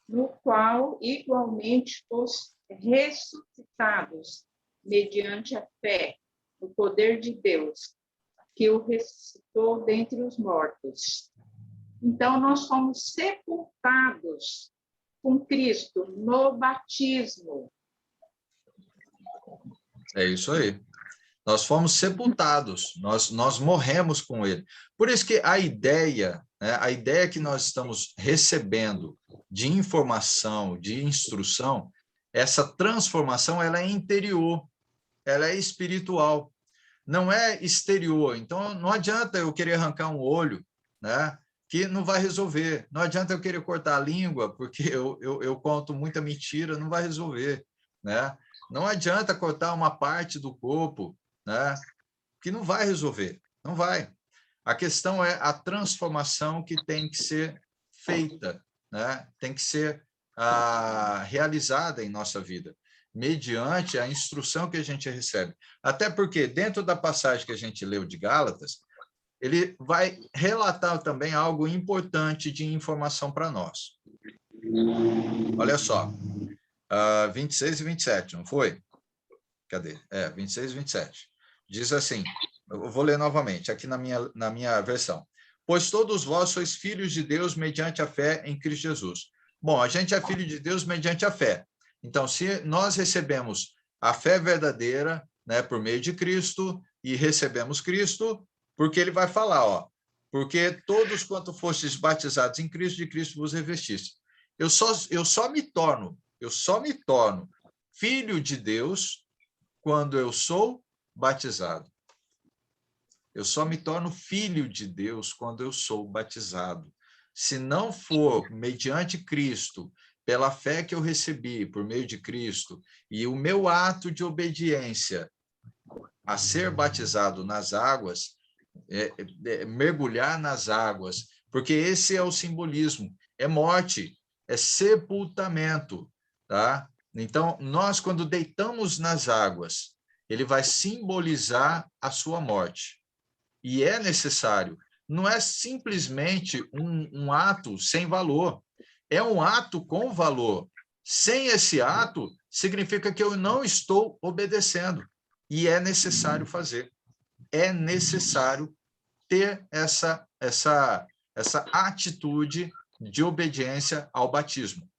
no qual igualmente fos ressuscitados, mediante a fé, no poder de Deus, que o ressuscitou dentre os mortos. Então, nós fomos sepultados com Cristo no batismo. É isso aí. Nós fomos sepultados, nós morremos com ele. Por isso que a ideia, né, a ideia que nós estamos recebendo de informação, de instrução, essa transformação, ela é interior, ela é espiritual, não é exterior. Então, não adianta eu querer arrancar um olho, né, que não vai resolver. Não adianta eu querer cortar a língua, porque eu conto muita mentira, não vai resolver, né? Não adianta cortar uma parte do corpo, né, que não vai resolver, não vai. A questão é a transformação que tem que ser feita, né? Tem que ser realizada em nossa vida, mediante a instrução que a gente recebe. Até porque, dentro da passagem que a gente leu de Gálatas, ele vai relatar também algo importante de informação para nós. Olha só, 26 e 27, não foi? Cadê? 26 e 27. Diz assim, eu vou ler novamente, aqui na minha versão. Pois todos vós sois filhos de Deus mediante a fé em Cristo Jesus. Bom, a gente é filho de Deus mediante a fé. Então, se nós recebemos a fé verdadeira, né, por meio de Cristo, e recebemos Cristo, porque ele vai falar, ó, porque todos quanto fostes batizados em Cristo, de Cristo vos revestiste. Eu só me torno filho de Deus quando eu sou batizado. Eu só me torno filho de Deus quando eu sou batizado. Se não for mediante Cristo, pela fé que eu recebi por meio de Cristo, e o meu ato de obediência a ser batizado nas águas, mergulhar nas águas, porque esse é o simbolismo, é morte, é sepultamento, tá? Então, nós, quando deitamos nas águas, ele vai simbolizar a sua morte. E é necessário. Não é simplesmente um ato sem valor. É um ato com valor. Sem esse ato, significa que eu não estou obedecendo. E é necessário fazer. É necessário ter essa atitude de obediência ao batismo.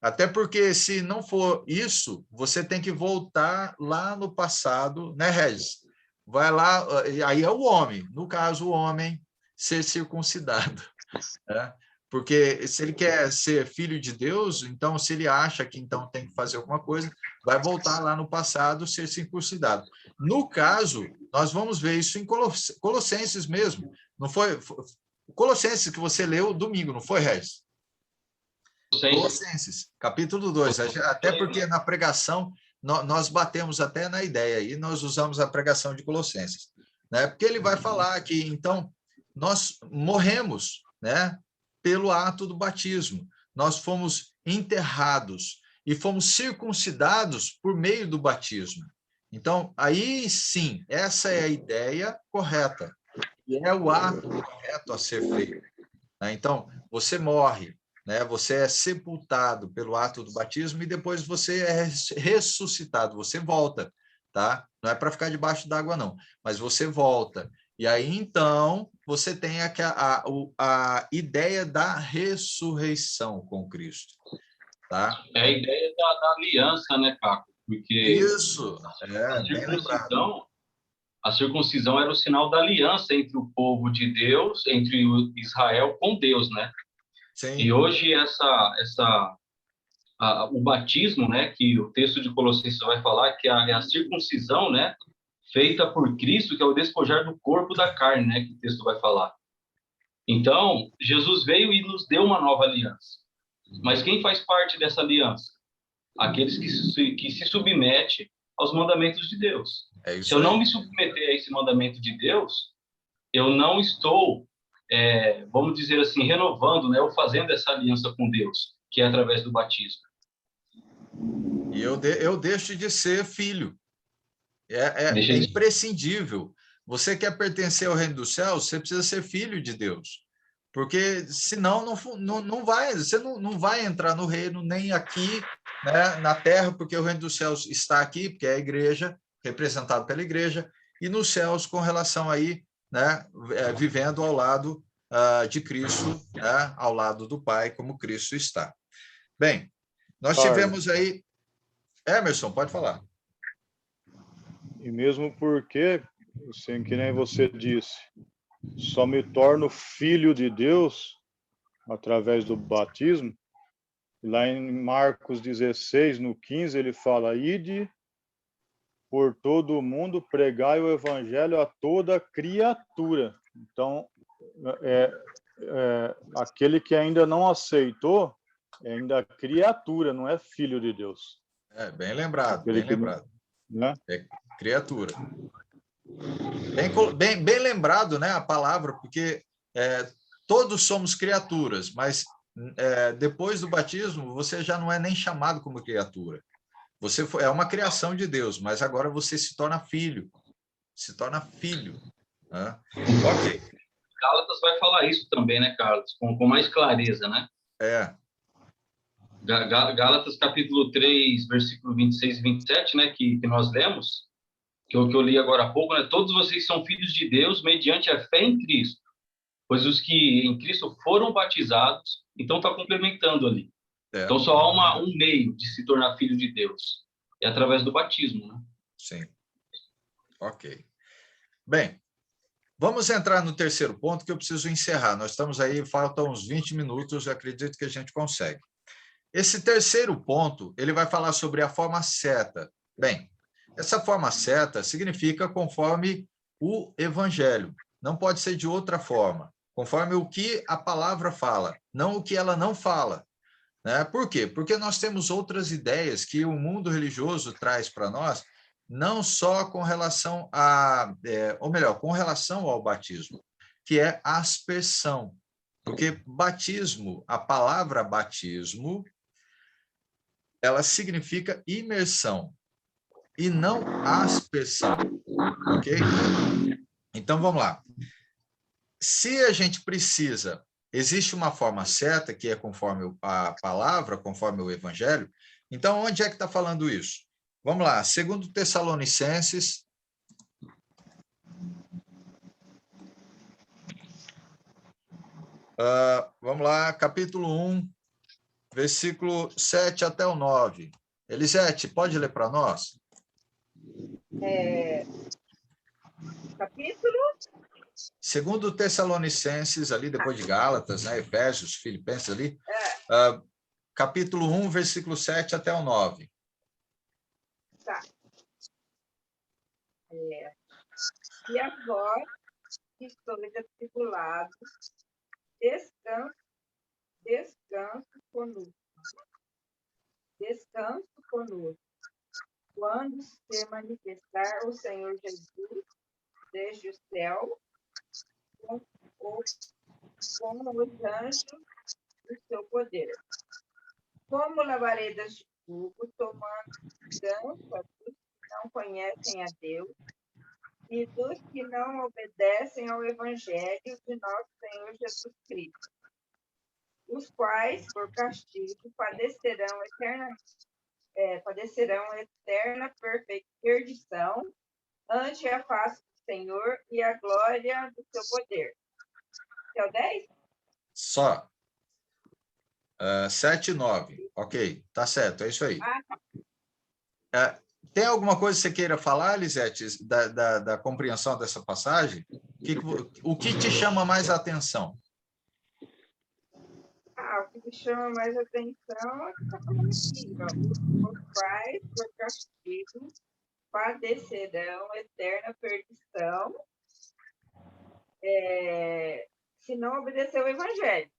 Até porque, se não for isso, você tem que voltar lá no passado, né, Regis? Vai lá, aí é o homem, no caso, o homem ser circuncidado, né? Porque se ele quer ser filho de Deus, então, se ele acha que então tem que fazer alguma coisa, vai voltar lá no passado, ser circuncidado. No caso, nós vamos ver isso em Colossenses mesmo. Não foi? Colossenses que você leu domingo, não foi, Regis? Colossenses, capítulo 2. Até porque na pregação nós batemos até na ideia e nós usamos a pregação de Colossenses, né? Porque ele vai falar que então nós morremos, né, pelo ato do batismo. Nós fomos enterrados e fomos circuncidados por meio do batismo. Então, aí sim, essa é a ideia correta e é o ato correto a ser feito, né? Então, você morre, né? Você é sepultado pelo ato do batismo e depois você é ressuscitado, você volta, tá? Não é para ficar debaixo d'água, não, mas você volta. E aí, então, você tem a ideia da ressurreição com Cristo, tá? É a ideia da aliança, né, Caco? Porque isso, bem lembrado. A circuncisão era o sinal da aliança entre o povo de Deus, entre o Israel com Deus, né? Sim. E hoje o batismo, né, que o texto de Colossenses vai falar, que é a circuncisão, né, feita por Cristo, que é o despojar do corpo da carne, né, que o texto vai falar. Então, Jesus veio e nos deu uma nova aliança. Mas quem faz parte dessa aliança? Aqueles que se submetem aos mandamentos de Deus. Se eu não me submeter a esse mandamento de Deus, eu não estou, vamos dizer assim, renovando, né, ou fazendo essa aliança com Deus, que é através do batismo. E eu deixo de ser filho. É imprescindível. Você quer pertencer ao reino dos céus, você precisa ser filho de Deus. Porque senão não vai, você não vai entrar no reino nem aqui, né, na terra, porque o reino dos céus está aqui, porque é a igreja, representado pela igreja, e nos céus com relação aí, né, vivendo ao lado de Cristo, né, ao lado do Pai, como Cristo está. Bem, nós tivemos aí... Emerson, pode falar. E mesmo porque, assim, que nem você disse, só me torno filho de Deus através do batismo. Lá em Marcos 16, no 15, ele fala: ide por todo o mundo, pregai o evangelho a toda criatura. Então, aquele que ainda não aceitou é ainda criatura, não é filho de Deus. Bem lembrado, Aquele bem lembrado. Né? É criatura. Bem lembrado, né, a palavra, porque todos somos criaturas, mas depois do batismo você já não é nem chamado como criatura. Você é uma criação de Deus, mas agora você se torna filho. Se torna filho. Né? Ok. Gálatas vai falar isso também, né, Carlos? Com mais clareza, né? Gálatas capítulo 3, versículo 26 e 27, né, que nós lemos, que eu li agora há pouco, né? Todos vocês são filhos de Deus mediante a fé em Cristo, pois os que em Cristo foram batizados, então está complementando ali. Então só há um meio de se tornar filho de Deus, é através do batismo, né? Sim. Ok. Bem, vamos entrar no terceiro ponto que eu preciso encerrar. Nós estamos aí, faltam uns 20 minutos, eu acredito que a gente consegue. Esse terceiro ponto, ele vai falar sobre a forma certa. Bem, essa forma certa significa conforme o evangelho. Não pode ser de outra forma. Conforme o que a palavra fala, não o que ela não fala. Né? Por quê? Porque nós temos outras ideias que o mundo religioso traz para nós, não só com relação ou melhor, com relação ao batismo, que é a aspersão. Porque batismo, a palavra batismo, ela significa imersão e não aspersão, ok? Então, vamos lá. Se a gente precisa, existe uma forma certa, que é conforme a palavra, conforme o evangelho, então onde é que está falando isso? Vamos lá, 2 Tessalonicenses, vamos lá, capítulo 1, versículo 7 até o 9. Elisete, pode ler para nós? Capítulo? 2 Tessalonicenses, ali depois de Gálatas, né, Efésios, Filipenses ali, capítulo 1, versículo 7 até o 9. Tá. E a vós que sois atribulados, descanso conosco. Descanso conosco. Quando se manifestar o Senhor Jesus desde o céu, com os anjos do seu poder. Como labaredas de fogo, tomando dança dos que não conhecem a Deus e dos que não obedecem ao Evangelho de nosso Senhor Jesus Cristo, os quais, por castigo, padecerão eterna perdição ante a face do Senhor e a glória do seu poder. É o 10? Só. 7 e 9. Ok, tá certo, é isso aí. Tem alguma coisa que você queira falar, Lisete, da compreensão dessa passagem? O que te chama mais a atenção? O que me chama mais a atenção é que está falando aqui, os quais, por castigo, padecerão eterna perdição se não obedecer o Evangelho.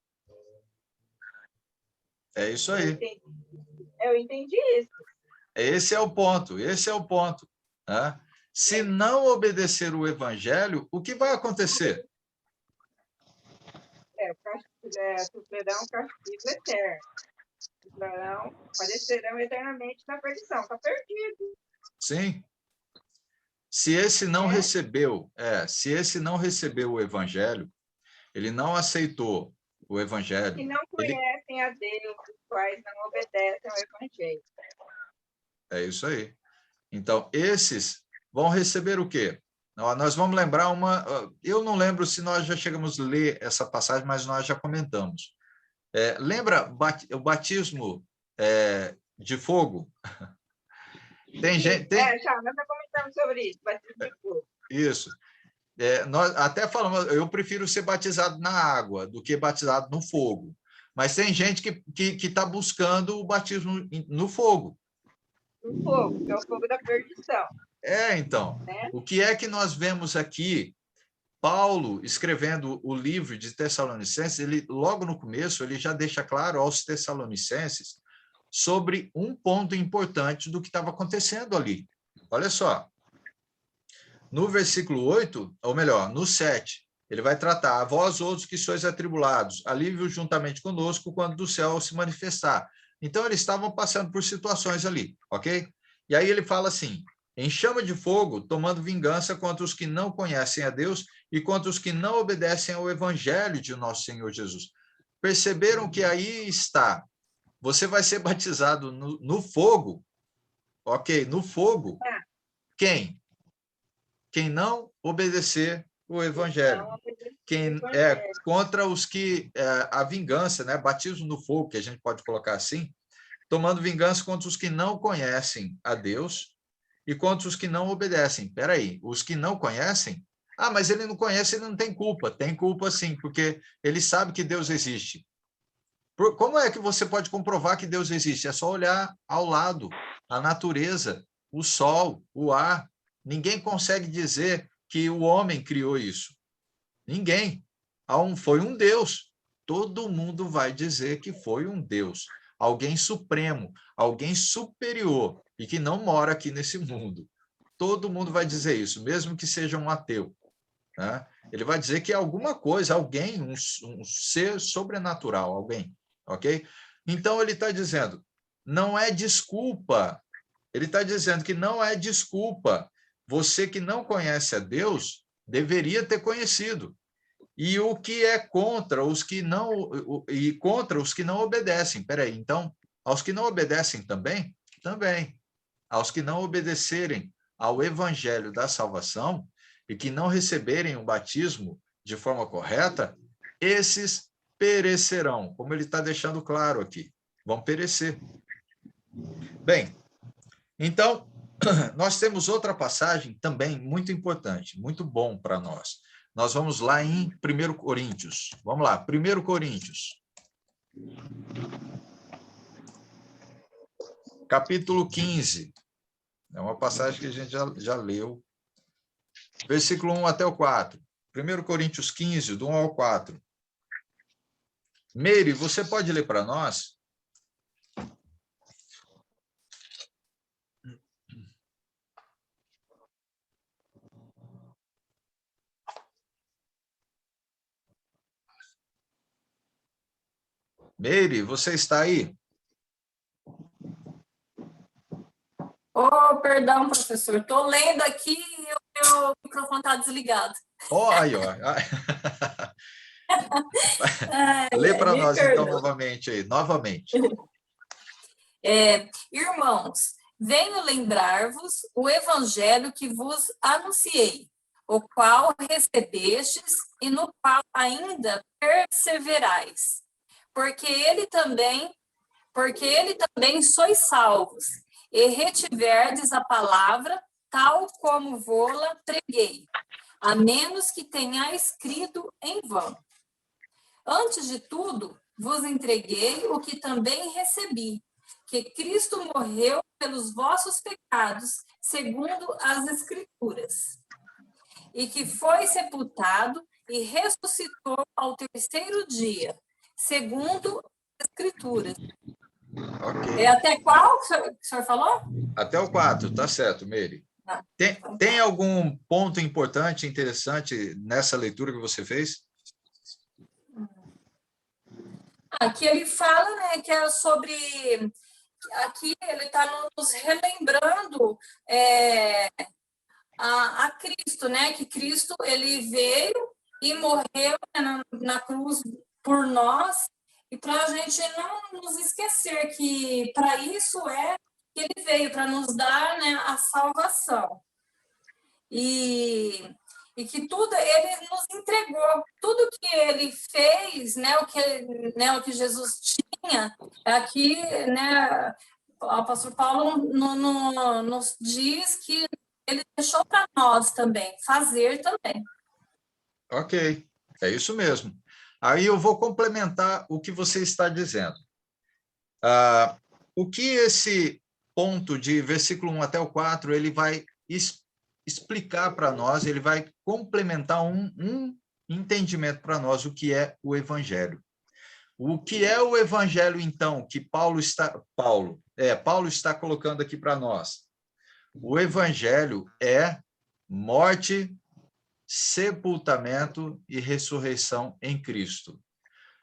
É isso aí. Eu entendi isso. Esse é o ponto, né? Se não obedecer o Evangelho, o que vai acontecer? Sofrerão castigo eterno. Padecerão eternamente na perdição. Está perdido. Sim. Se esse não recebeu, o evangelho, ele não aceitou o evangelho. Que não conhecem a Deus, os quais não obedecem ao evangelho. É isso aí. Então, esses vão receber o quê? Nós vamos lembrar uma... Eu não lembro se nós já chegamos a ler essa passagem, mas nós já comentamos. Lembra o batismo de fogo? Tem gente... nós já comentamos sobre isso, batismo de fogo. Isso. Nós até falamos, eu prefiro ser batizado na água do que batizado no fogo. Mas tem gente que está buscando o batismo no fogo. No fogo, que é o fogo da perdição. Então, né? O que é que nós vemos aqui? Paulo, escrevendo o livro de Tessalonicenses, ele, logo no começo, ele já deixa claro aos Tessalonicenses sobre um ponto importante do que estava acontecendo ali. Olha só. No versículo 8, ou melhor, no 7, ele vai tratar: a vós outros que sois atribulados, alívio juntamente conosco quando do céu se manifestar. Então, eles estavam passando por situações ali, ok? E aí ele fala assim: em chama de fogo, tomando vingança contra os que não conhecem a Deus e contra os que não obedecem ao evangelho de nosso Senhor Jesus. Perceberam que aí está. Você vai ser batizado no fogo, ok? No fogo. Quem? Quem não obedecer o evangelho. Quem é contra os que... a vingança, né? Batismo no fogo, que a gente pode colocar assim, tomando vingança contra os que não conhecem a Deus e contra os que não obedecem. Espera aí, os que não conhecem? Ah, mas ele não conhece, ele não tem culpa. Tem culpa sim, porque ele sabe que Deus existe. Como é que você pode comprovar que Deus existe? É só olhar ao lado, a natureza, o sol, o ar. Ninguém consegue dizer que o homem criou isso. Ninguém. Foi um Deus. Todo mundo vai dizer que foi um Deus. Alguém supremo, alguém superior e que não mora aqui nesse mundo. Todo mundo vai dizer isso, mesmo que seja um ateu. Né? Ele vai dizer que é alguma coisa, alguém, um ser sobrenatural, alguém. Ok? Então, ele está dizendo, não é desculpa. Ele está dizendo que não é desculpa. Você que não conhece a Deus, deveria ter conhecido. E o que é contra os que não obedecem. Espera aí, então, aos que não obedecem também? Também. Aos que não obedecerem ao evangelho da salvação e que não receberem o batismo de forma correta, esses perecerão, como ele está deixando claro aqui. Vão perecer. Bem, então, nós temos outra passagem também muito importante, muito bom para nós. Nós vamos lá em 1 Coríntios. Vamos lá, 1 Coríntios. Capítulo 15. É uma passagem que a gente já leu. Versículo 1 até o 4. 1 Coríntios 15, do 1 ao 4. Meire, você pode ler para nós? Meire, você está aí? Oh, perdão, professor. Estou lendo aqui e o meu microfone está desligado. Aí, ó. Lê para nós, então, novamente. Irmãos, venho lembrar-vos o evangelho que vos anunciei, o qual recebestes e no qual ainda perseverais, porque ele também sois salvos, e retiverdes a palavra tal como vô-la preguei, a menos que tenhais escrito em vão. Antes de tudo, vos entreguei o que também recebi, que Cristo morreu pelos vossos pecados, segundo as Escrituras, e que foi sepultado e ressuscitou ao terceiro dia, segundo as Escrituras. Okay. Até qual que o senhor falou? Até o 4, tá certo, Meire. Tem algum ponto importante, interessante nessa leitura que você fez? Aqui ele fala, né, que é sobre... Aqui ele está nos relembrando a Cristo, né? Que Cristo ele veio e morreu na cruz por nós, e para a gente não nos esquecer que para isso que ele veio, para nos dar, né, a salvação. E que tudo ele nos entregou, tudo que ele fez, né, o que Jesus tinha, aqui, né, o apóstolo Paulo nos diz que ele deixou para nós também, fazer também. Ok, é isso mesmo. Aí eu vou complementar o que você está dizendo. O que esse ponto de versículo 1 até o 4, ele vai explicar para nós, ele vai complementar um entendimento para nós, o que é o Evangelho. O que é o Evangelho, então, que Paulo está colocando aqui para nós? O Evangelho é morte, sepultamento e ressurreição em Cristo.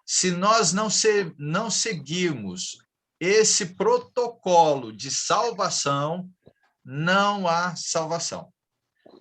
Se nós não seguirmos esse protocolo de salvação, não há salvação.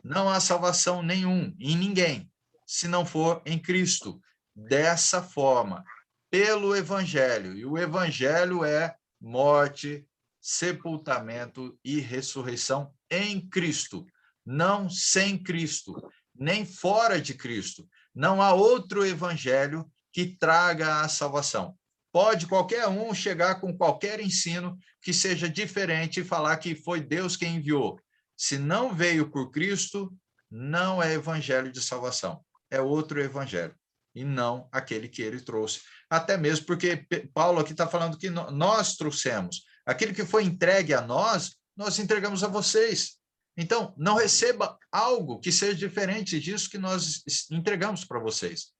Não há salvação nenhum em ninguém, se não for em Cristo. Dessa forma, pelo Evangelho. E o Evangelho é morte, sepultamento e ressurreição em Cristo. Não sem Cristo, nem fora de Cristo. Não há outro Evangelho que traga a salvação. Pode qualquer um chegar com qualquer ensino que seja diferente e falar que foi Deus quem enviou. Se não veio por Cristo, não é evangelho de salvação. É outro evangelho, e não aquele que ele trouxe. Até mesmo porque Paulo aqui está falando que nós trouxemos. Aquilo que foi entregue a nós, nós entregamos a vocês. Então, não receba algo que seja diferente disso que nós entregamos para vocês.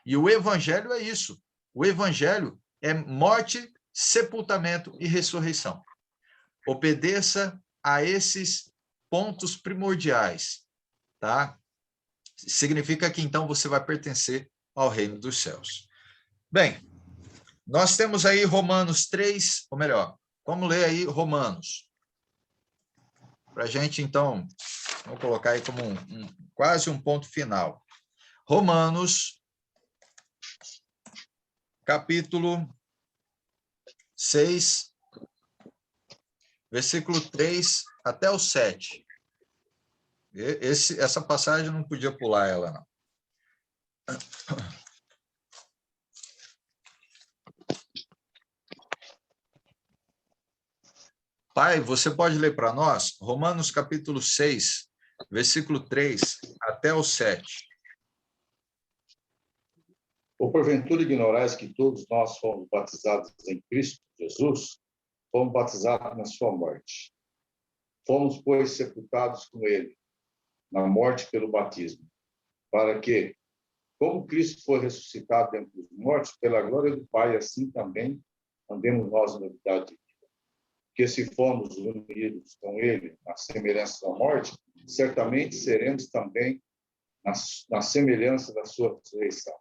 E o evangelho é isso. O evangelho é morte, sepultamento e ressurreição. Obedeça a esses pontos primordiais, tá? Significa que, então, você vai pertencer ao reino dos céus. Bem, nós temos aí Romanos 3, ou melhor, vamos ler aí Romanos. Para a gente, então, vamos colocar aí como quase um ponto final. Romanos, capítulo 6, versículo 3 até o 7. Essa passagem eu não podia pular ela, não. Pai, você pode ler para nós Romanos capítulo 6, versículo 3 até o 7. Ou porventura ignorais que todos nós fomos batizados em Cristo Jesus, fomos batizados na sua morte. Fomos, pois, sepultados com ele, na morte pelo batismo, para que, como Cristo foi ressuscitado dentre os mortos, pela glória do Pai, assim também andemos nós na novidade de vida. Porque se fomos unidos com ele na semelhança da morte, certamente seremos também na semelhança da sua ressurreição.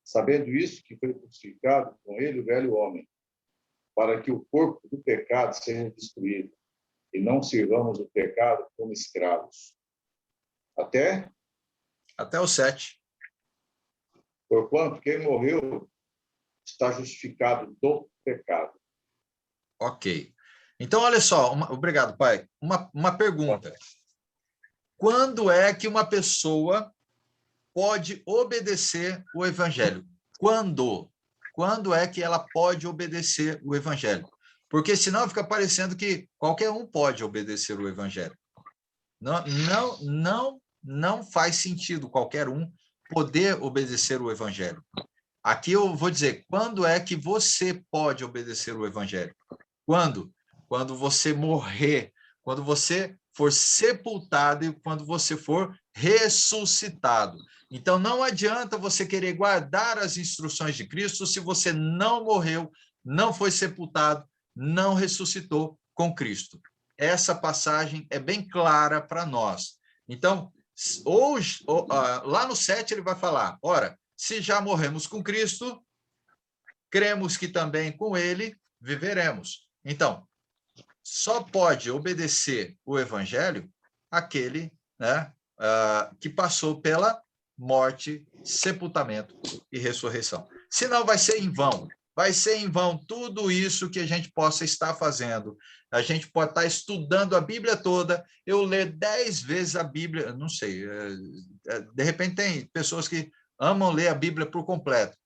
Sabendo isso, que foi crucificado com ele o velho homem, para que o corpo do pecado seja destruído, e não sirvamos o pecado como escravos. Até o 7. Porquanto quem morreu está justificado do pecado. Ok. Então, olha só, obrigado, pai. Uma pergunta. Quando é que uma pessoa pode obedecer o evangelho? Quando? Quando é que ela pode obedecer o evangelho? Porque senão fica parecendo que qualquer um pode obedecer o evangelho. Não faz sentido qualquer um poder obedecer o evangelho. Aqui eu vou dizer, quando é que você pode obedecer o evangelho? Quando? Quando você morrer, quando você for sepultado e quando você for ressuscitado. Então, não adianta você querer guardar as instruções de Cristo se você não morreu, não foi sepultado, não ressuscitou com Cristo. Essa passagem é bem clara para nós. Então, lá no 7 ele vai falar, ora, se já morremos com Cristo, cremos que também com ele viveremos. Então, só pode obedecer o evangelho aquele né, que passou pela morte, sepultamento e ressurreição. Senão vai ser em vão. Vai ser em vão tudo isso que a gente possa estar fazendo. A gente pode estar estudando a Bíblia toda, eu ler 10 vezes a Bíblia, não sei, de repente tem pessoas que amam ler a Bíblia por completo,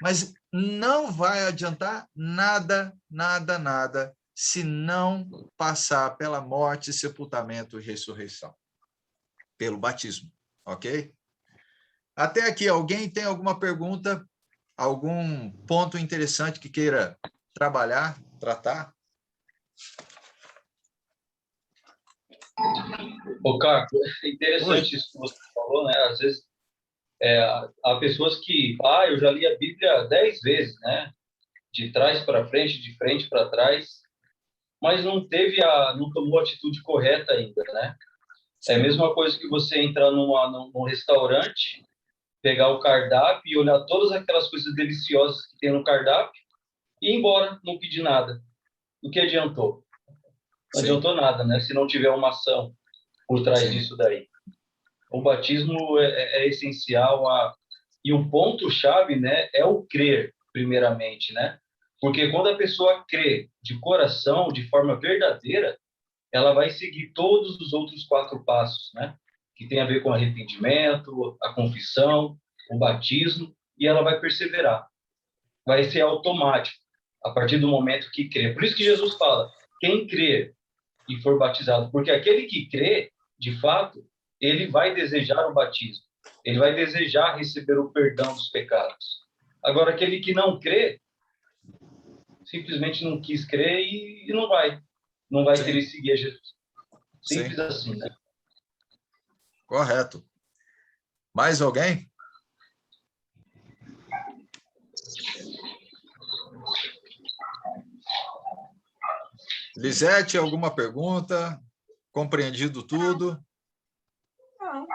mas não vai adiantar nada, nada, nada, se não passar pela morte, sepultamento e ressurreição, pelo batismo, ok? Até aqui, alguém tem alguma pergunta, algum ponto interessante que queira trabalhar, tratar? Ô, Caco, é interessante isso que você falou, né? Às vezes há pessoas que, eu já li a Bíblia 10 vezes, né? De trás para frente, de frente para trás, mas não tomou a atitude correta ainda, né? É a mesma coisa que você entrar num restaurante, pegar o cardápio e olhar todas aquelas coisas deliciosas que tem no cardápio e ir embora, não pedir nada. O que adiantou? Não adiantou nada, né? Se não tiver uma ação por trás disso daí. O batismo é essencial e o ponto-chave, né, é o crer, primeiramente, né? Porque quando a pessoa crê de coração, de forma verdadeira, ela vai seguir todos os outros 4 passos, né? Que tem a ver com arrependimento, a confissão, o batismo, e ela vai perseverar. Vai ser automático, a partir do momento que crê. Por isso que Jesus fala, quem crer e for batizado, porque aquele que crê, de fato, ele vai desejar o batismo, ele vai desejar receber o perdão dos pecados. Agora, aquele que não crê, simplesmente não quis crer e não vai querer seguir a Jesus. Simples assim, né? Correto. Mais alguém? Lisete, alguma pergunta? Compreendido tudo? Não.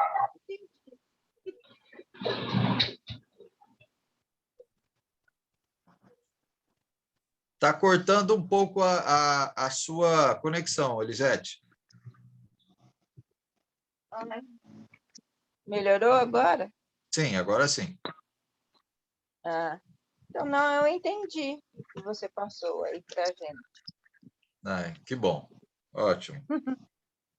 Está cortando um pouco a sua conexão, Elisete. Melhorou agora? Sim, agora sim. Então, não, eu entendi o que você passou aí para a gente. Que bom. Ótimo.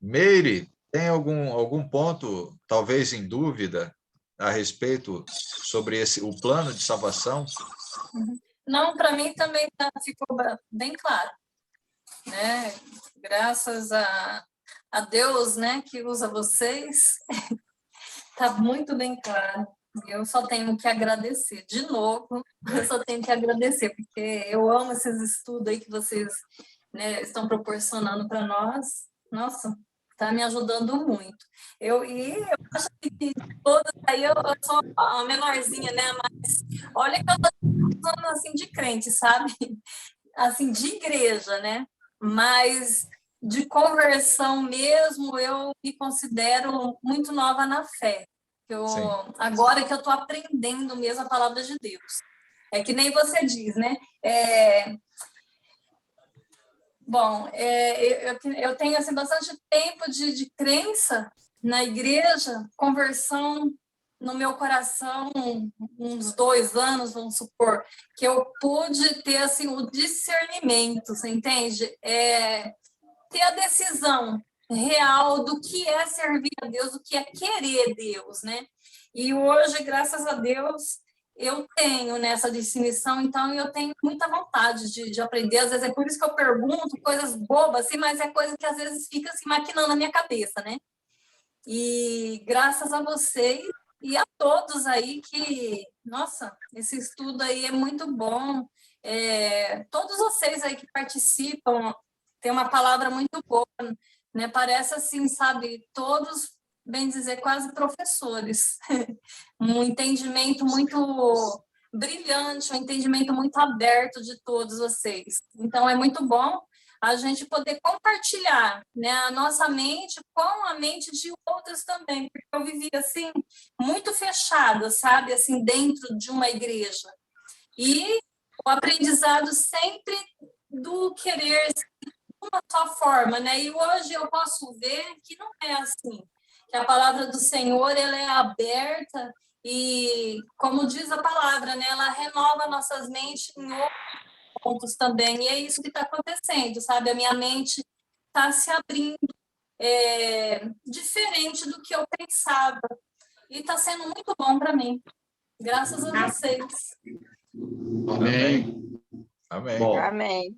Meire, tem algum ponto, talvez em dúvida, a respeito sobre o plano de salvação? Não, para mim também ficou bem claro, né? Graças a Deus, né, que usa vocês, está muito bem claro. Eu só tenho que agradecer. De novo, eu só tenho que agradecer, porque eu amo esses estudos aí que vocês, né, estão proporcionando para nós. Nossa, está me ajudando muito. Eu acho que todas aí eu sou a menorzinha, né? Mas olha que eu estou falando assim de crente, sabe? Assim, de igreja, né? Mas de conversão mesmo, eu me considero muito nova na fé. Agora que eu estou aprendendo mesmo a palavra de Deus. É que nem você diz, né? Bom, eu tenho assim, bastante tempo de crença na igreja, conversão no meu coração, uns 2 anos, vamos supor, que eu pude ter assim, o discernimento, você entende? Ter a decisão real do que é servir a Deus, do que é querer Deus, né? E hoje, graças a Deus, eu tenho nessa definição, então eu tenho muita vontade de aprender. Às vezes é por isso que eu pergunto coisas bobas, assim, mas é coisa que às vezes fica assim, maquinando na minha cabeça, né? E graças a vocês e a todos aí que, nossa, esse estudo aí é muito bom. Todos vocês aí que participam, tem uma palavra muito boa, né? Parece assim, sabe, todos, bem dizer, quase professores. Um entendimento muito brilhante, um entendimento muito aberto de todos vocês. Então, é muito bom a gente poder compartilhar, né, a nossa mente com a mente de outros também, porque eu vivi assim, muito fechada, sabe, assim, dentro de uma igreja. E o aprendizado sempre do querer de uma só forma, né? E hoje eu posso ver que não é assim. que a palavra do Senhor ela é aberta e, como diz a palavra, né, ela renova nossas mentes em outros pontos também. E é isso que está acontecendo, sabe? A minha mente está se abrindo diferente do que eu pensava. E está sendo muito bom para mim. Graças a vocês. Amém. Amém. Bom, Amém.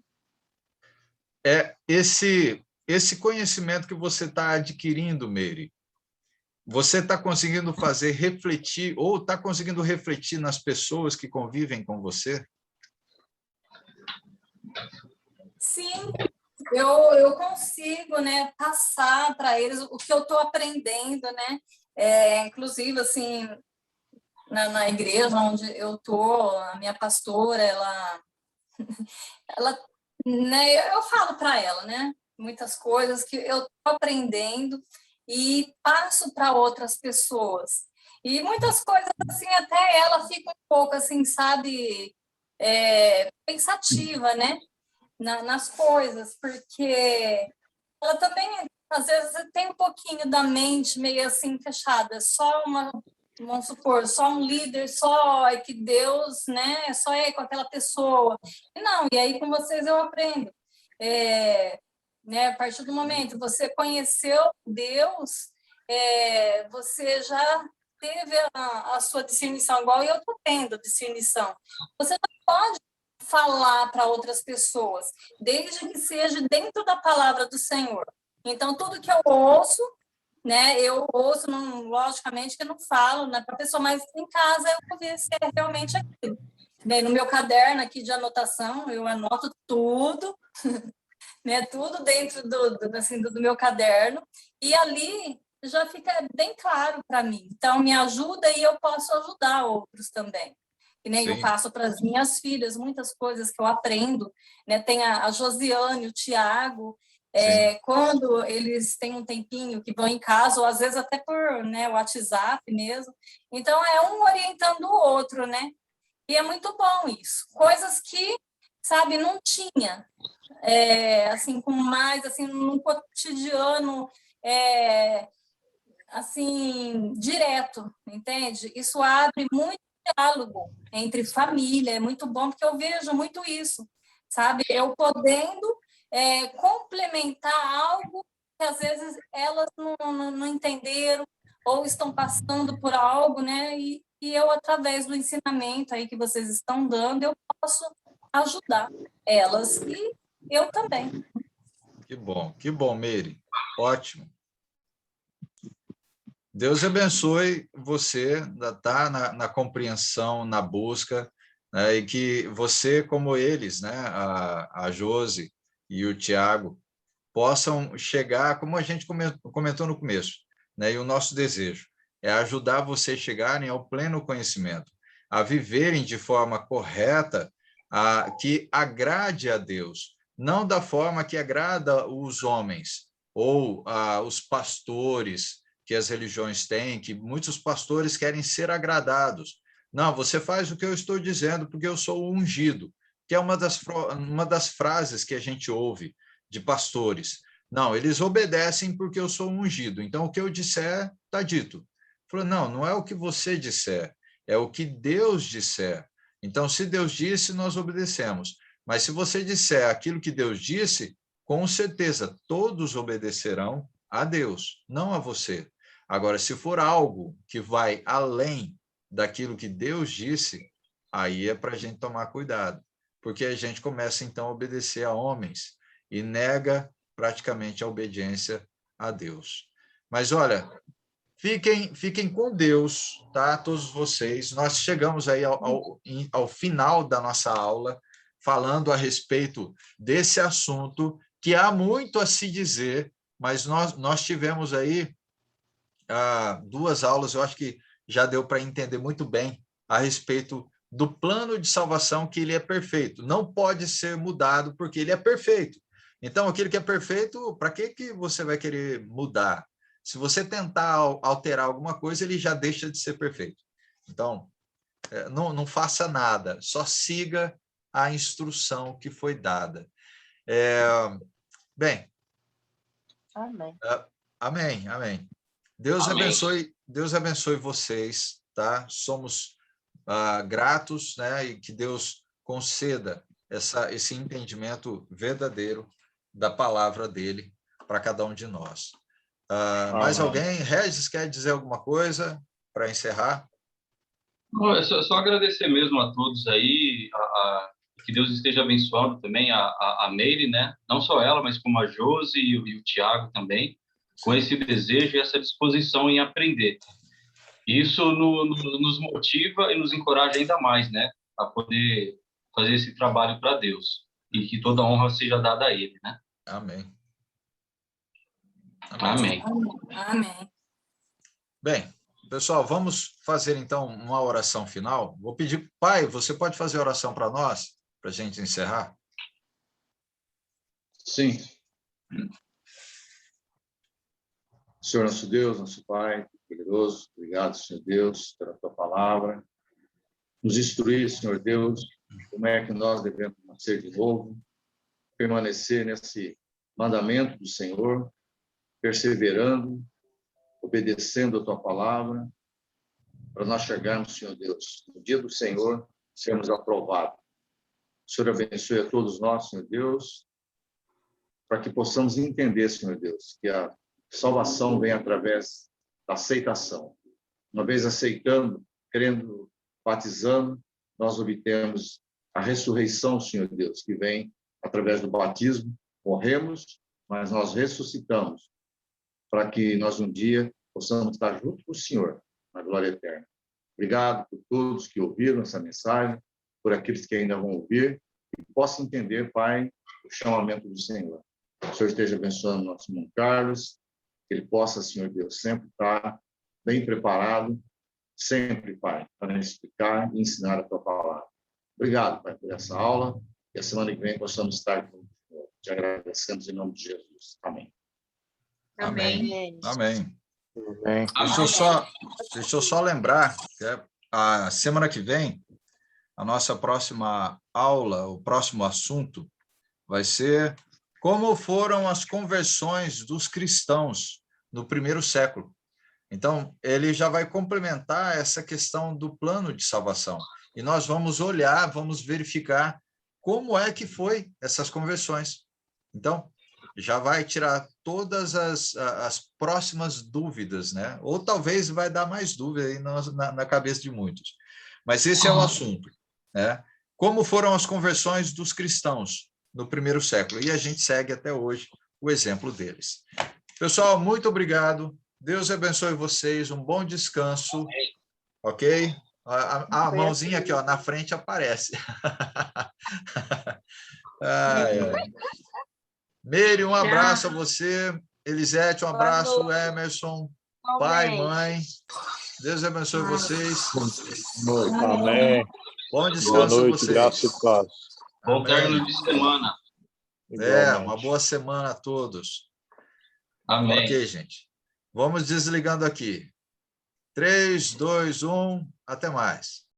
Esse conhecimento que você está adquirindo, Meire, você está conseguindo fazer refletir, ou está conseguindo refletir nas pessoas que convivem com você? Sim, eu consigo, né, passar para eles o que eu estou aprendendo, né? Inclusive, assim, na igreja onde eu estou, a minha pastora, ela, né, eu falo para ela, né, muitas coisas que eu estou aprendendo e passo para outras pessoas. E muitas coisas, assim, até ela fica um pouco, assim, sabe, pensativa, né, nas coisas, porque ela também, às vezes, tem um pouquinho da mente meio assim fechada, só vamos supor, só um líder, só é que Deus, né, só é com aquela pessoa. E não, e aí com vocês eu aprendo. Né, a partir do momento que você conheceu Deus, você já teve a sua discernição, igual eu estou tendo discernição. Você não pode falar para outras pessoas, desde que seja dentro da palavra do Senhor. Então, tudo que eu ouço, né, eu ouço, não, logicamente que eu não falo, né, para a pessoa, mas em casa eu vou ver se é realmente aquilo. Né, no meu caderno aqui de anotação, eu anoto tudo, né, tudo dentro do meu caderno, e ali já fica bem claro para mim. Então, me ajuda e eu posso ajudar outros também. Que nem eu passo para as minhas filhas, muitas coisas que eu aprendo, né? Tem a Josiane, o Tiago, quando eles têm um tempinho que vão em casa, ou às vezes até por, né, WhatsApp mesmo. Então, é um orientando o outro, né? E é muito bom isso. Coisas que, sabe, não tinha, assim, com mais, assim, no cotidiano, assim, direto, entende? Isso abre muito diálogo entre família, é muito bom, porque eu vejo muito isso, sabe? Eu podendo complementar algo que às vezes elas não entenderam ou estão passando por algo, né? E eu, através do ensinamento aí que vocês estão dando, eu posso ajudar elas e eu também. Que bom, Meire. Ótimo. Deus abençoe você, tá na compreensão, na busca, né, e que você, como eles, né, a Josi e o Tiago, possam chegar, como a gente comentou no começo, né, e o nosso desejo é ajudar vocês a chegarem ao pleno conhecimento, a viverem de forma correta, que agrade a Deus, não da forma que agrada os homens ou os pastores, que as religiões têm, que muitos pastores querem ser agradados. Não, você faz o que eu estou dizendo porque eu sou ungido, que é uma das frases que a gente ouve de pastores. Não, eles obedecem porque eu sou ungido, então o que eu disser está dito. Falou, não é o que você disser, é o que Deus disser. Então, se Deus disse, nós obedecemos. Mas se você disser aquilo que Deus disse, com certeza todos obedecerão a Deus, não a você. Agora, se for algo que vai além daquilo que Deus disse, aí é para a gente tomar cuidado, porque a gente começa, então, a obedecer a homens e nega praticamente a obediência a Deus. Mas, olha, fiquem com Deus, tá? Todos vocês. Nós chegamos aí ao final da nossa aula, falando a respeito desse assunto, que há muito a se dizer, mas nós tivemos aí 2 aulas, eu acho que já deu para entender muito bem a respeito do plano de salvação, que ele é perfeito. Não pode ser mudado, porque ele é perfeito. Então, aquilo que é perfeito, para que você vai querer mudar? Se você tentar alterar alguma coisa, ele já deixa de ser perfeito. Então, não faça nada, só siga a instrução que foi dada. Bem. Amém. Amém, amém. Amém. Deus abençoe vocês, tá? Somos gratos, né? E que Deus conceda esse entendimento verdadeiro da palavra dele para cada um de nós. Mais Amém. alguém? Regis, quer dizer alguma coisa para encerrar? Não, é só agradecer mesmo a todos aí, que Deus esteja abençoando também a Meire, né? Não só ela, mas como a Josi e o Tiago também, com esse desejo e essa disposição em aprender. Isso nos motiva e nos encoraja ainda mais, né? A poder fazer esse trabalho para Deus. E que toda honra seja dada a Ele, né? Amém. Amém. Amém. Bem, pessoal, vamos fazer então uma oração final. Vou pedir, pai, você pode fazer a oração para nós, para a gente encerrar? Sim. Senhor nosso Deus, nosso Pai, poderoso, obrigado, Senhor Deus, pela tua palavra. Nos instruir, Senhor Deus, como é que nós devemos nascer de novo, permanecer nesse mandamento do Senhor, perseverando, obedecendo a tua palavra, para nós chegarmos, Senhor Deus, no dia do Senhor, sermos aprovados. O Senhor abençoe a todos nós, Senhor Deus, para que possamos entender, Senhor Deus, que a salvação vem através da aceitação. Uma vez aceitando, crendo, batizando, nós obtemos a ressurreição, Senhor Deus, que vem através do batismo. Morremos, mas nós ressuscitamos, para que nós um dia possamos estar junto com o Senhor na glória eterna. Obrigado por todos que ouviram essa mensagem, por aqueles que ainda vão ouvir, e possam entender, Pai, o chamamento do Senhor. O Senhor esteja abençoando o nosso irmão Carlos, que ele possa, Senhor Deus, sempre estar bem preparado, sempre, Pai, para explicar e ensinar a tua palavra. Obrigado, Pai, por essa aula, e a semana que vem possamos estar com o Senhor. Te agradecemos em nome de Jesus. Amém. Amém. Amém. Amém. Deixa eu só lembrar que a semana que vem, a nossa próxima aula, o próximo assunto, vai ser como foram as conversões dos cristãos no primeiro século. Então, ele já vai complementar essa questão do plano de salvação. E nós vamos olhar, vamos verificar como é que foi essas conversões. Então, já vai tirar todas as próximas dúvidas, né? Ou talvez vai dar mais dúvida aí na cabeça de muitos. Mas esse é o assunto, né? Como foram as conversões dos cristãos no primeiro século? E a gente segue até hoje o exemplo deles. Pessoal, muito obrigado. Deus abençoe vocês. Um bom descanso. Ok? A mãozinha aqui, ó, na frente aparece. Ai, ai. Meire, um abraço a você. Elisete, um abraço. Emerson, pai, mãe. Deus abençoe vocês. Amém. Bom Boa descanso a noite, vocês. graça e paz. Bom término de semana. Uma boa semana a todos. Amém. Ok, gente. Vamos desligando aqui. 3, 2, 1, até mais.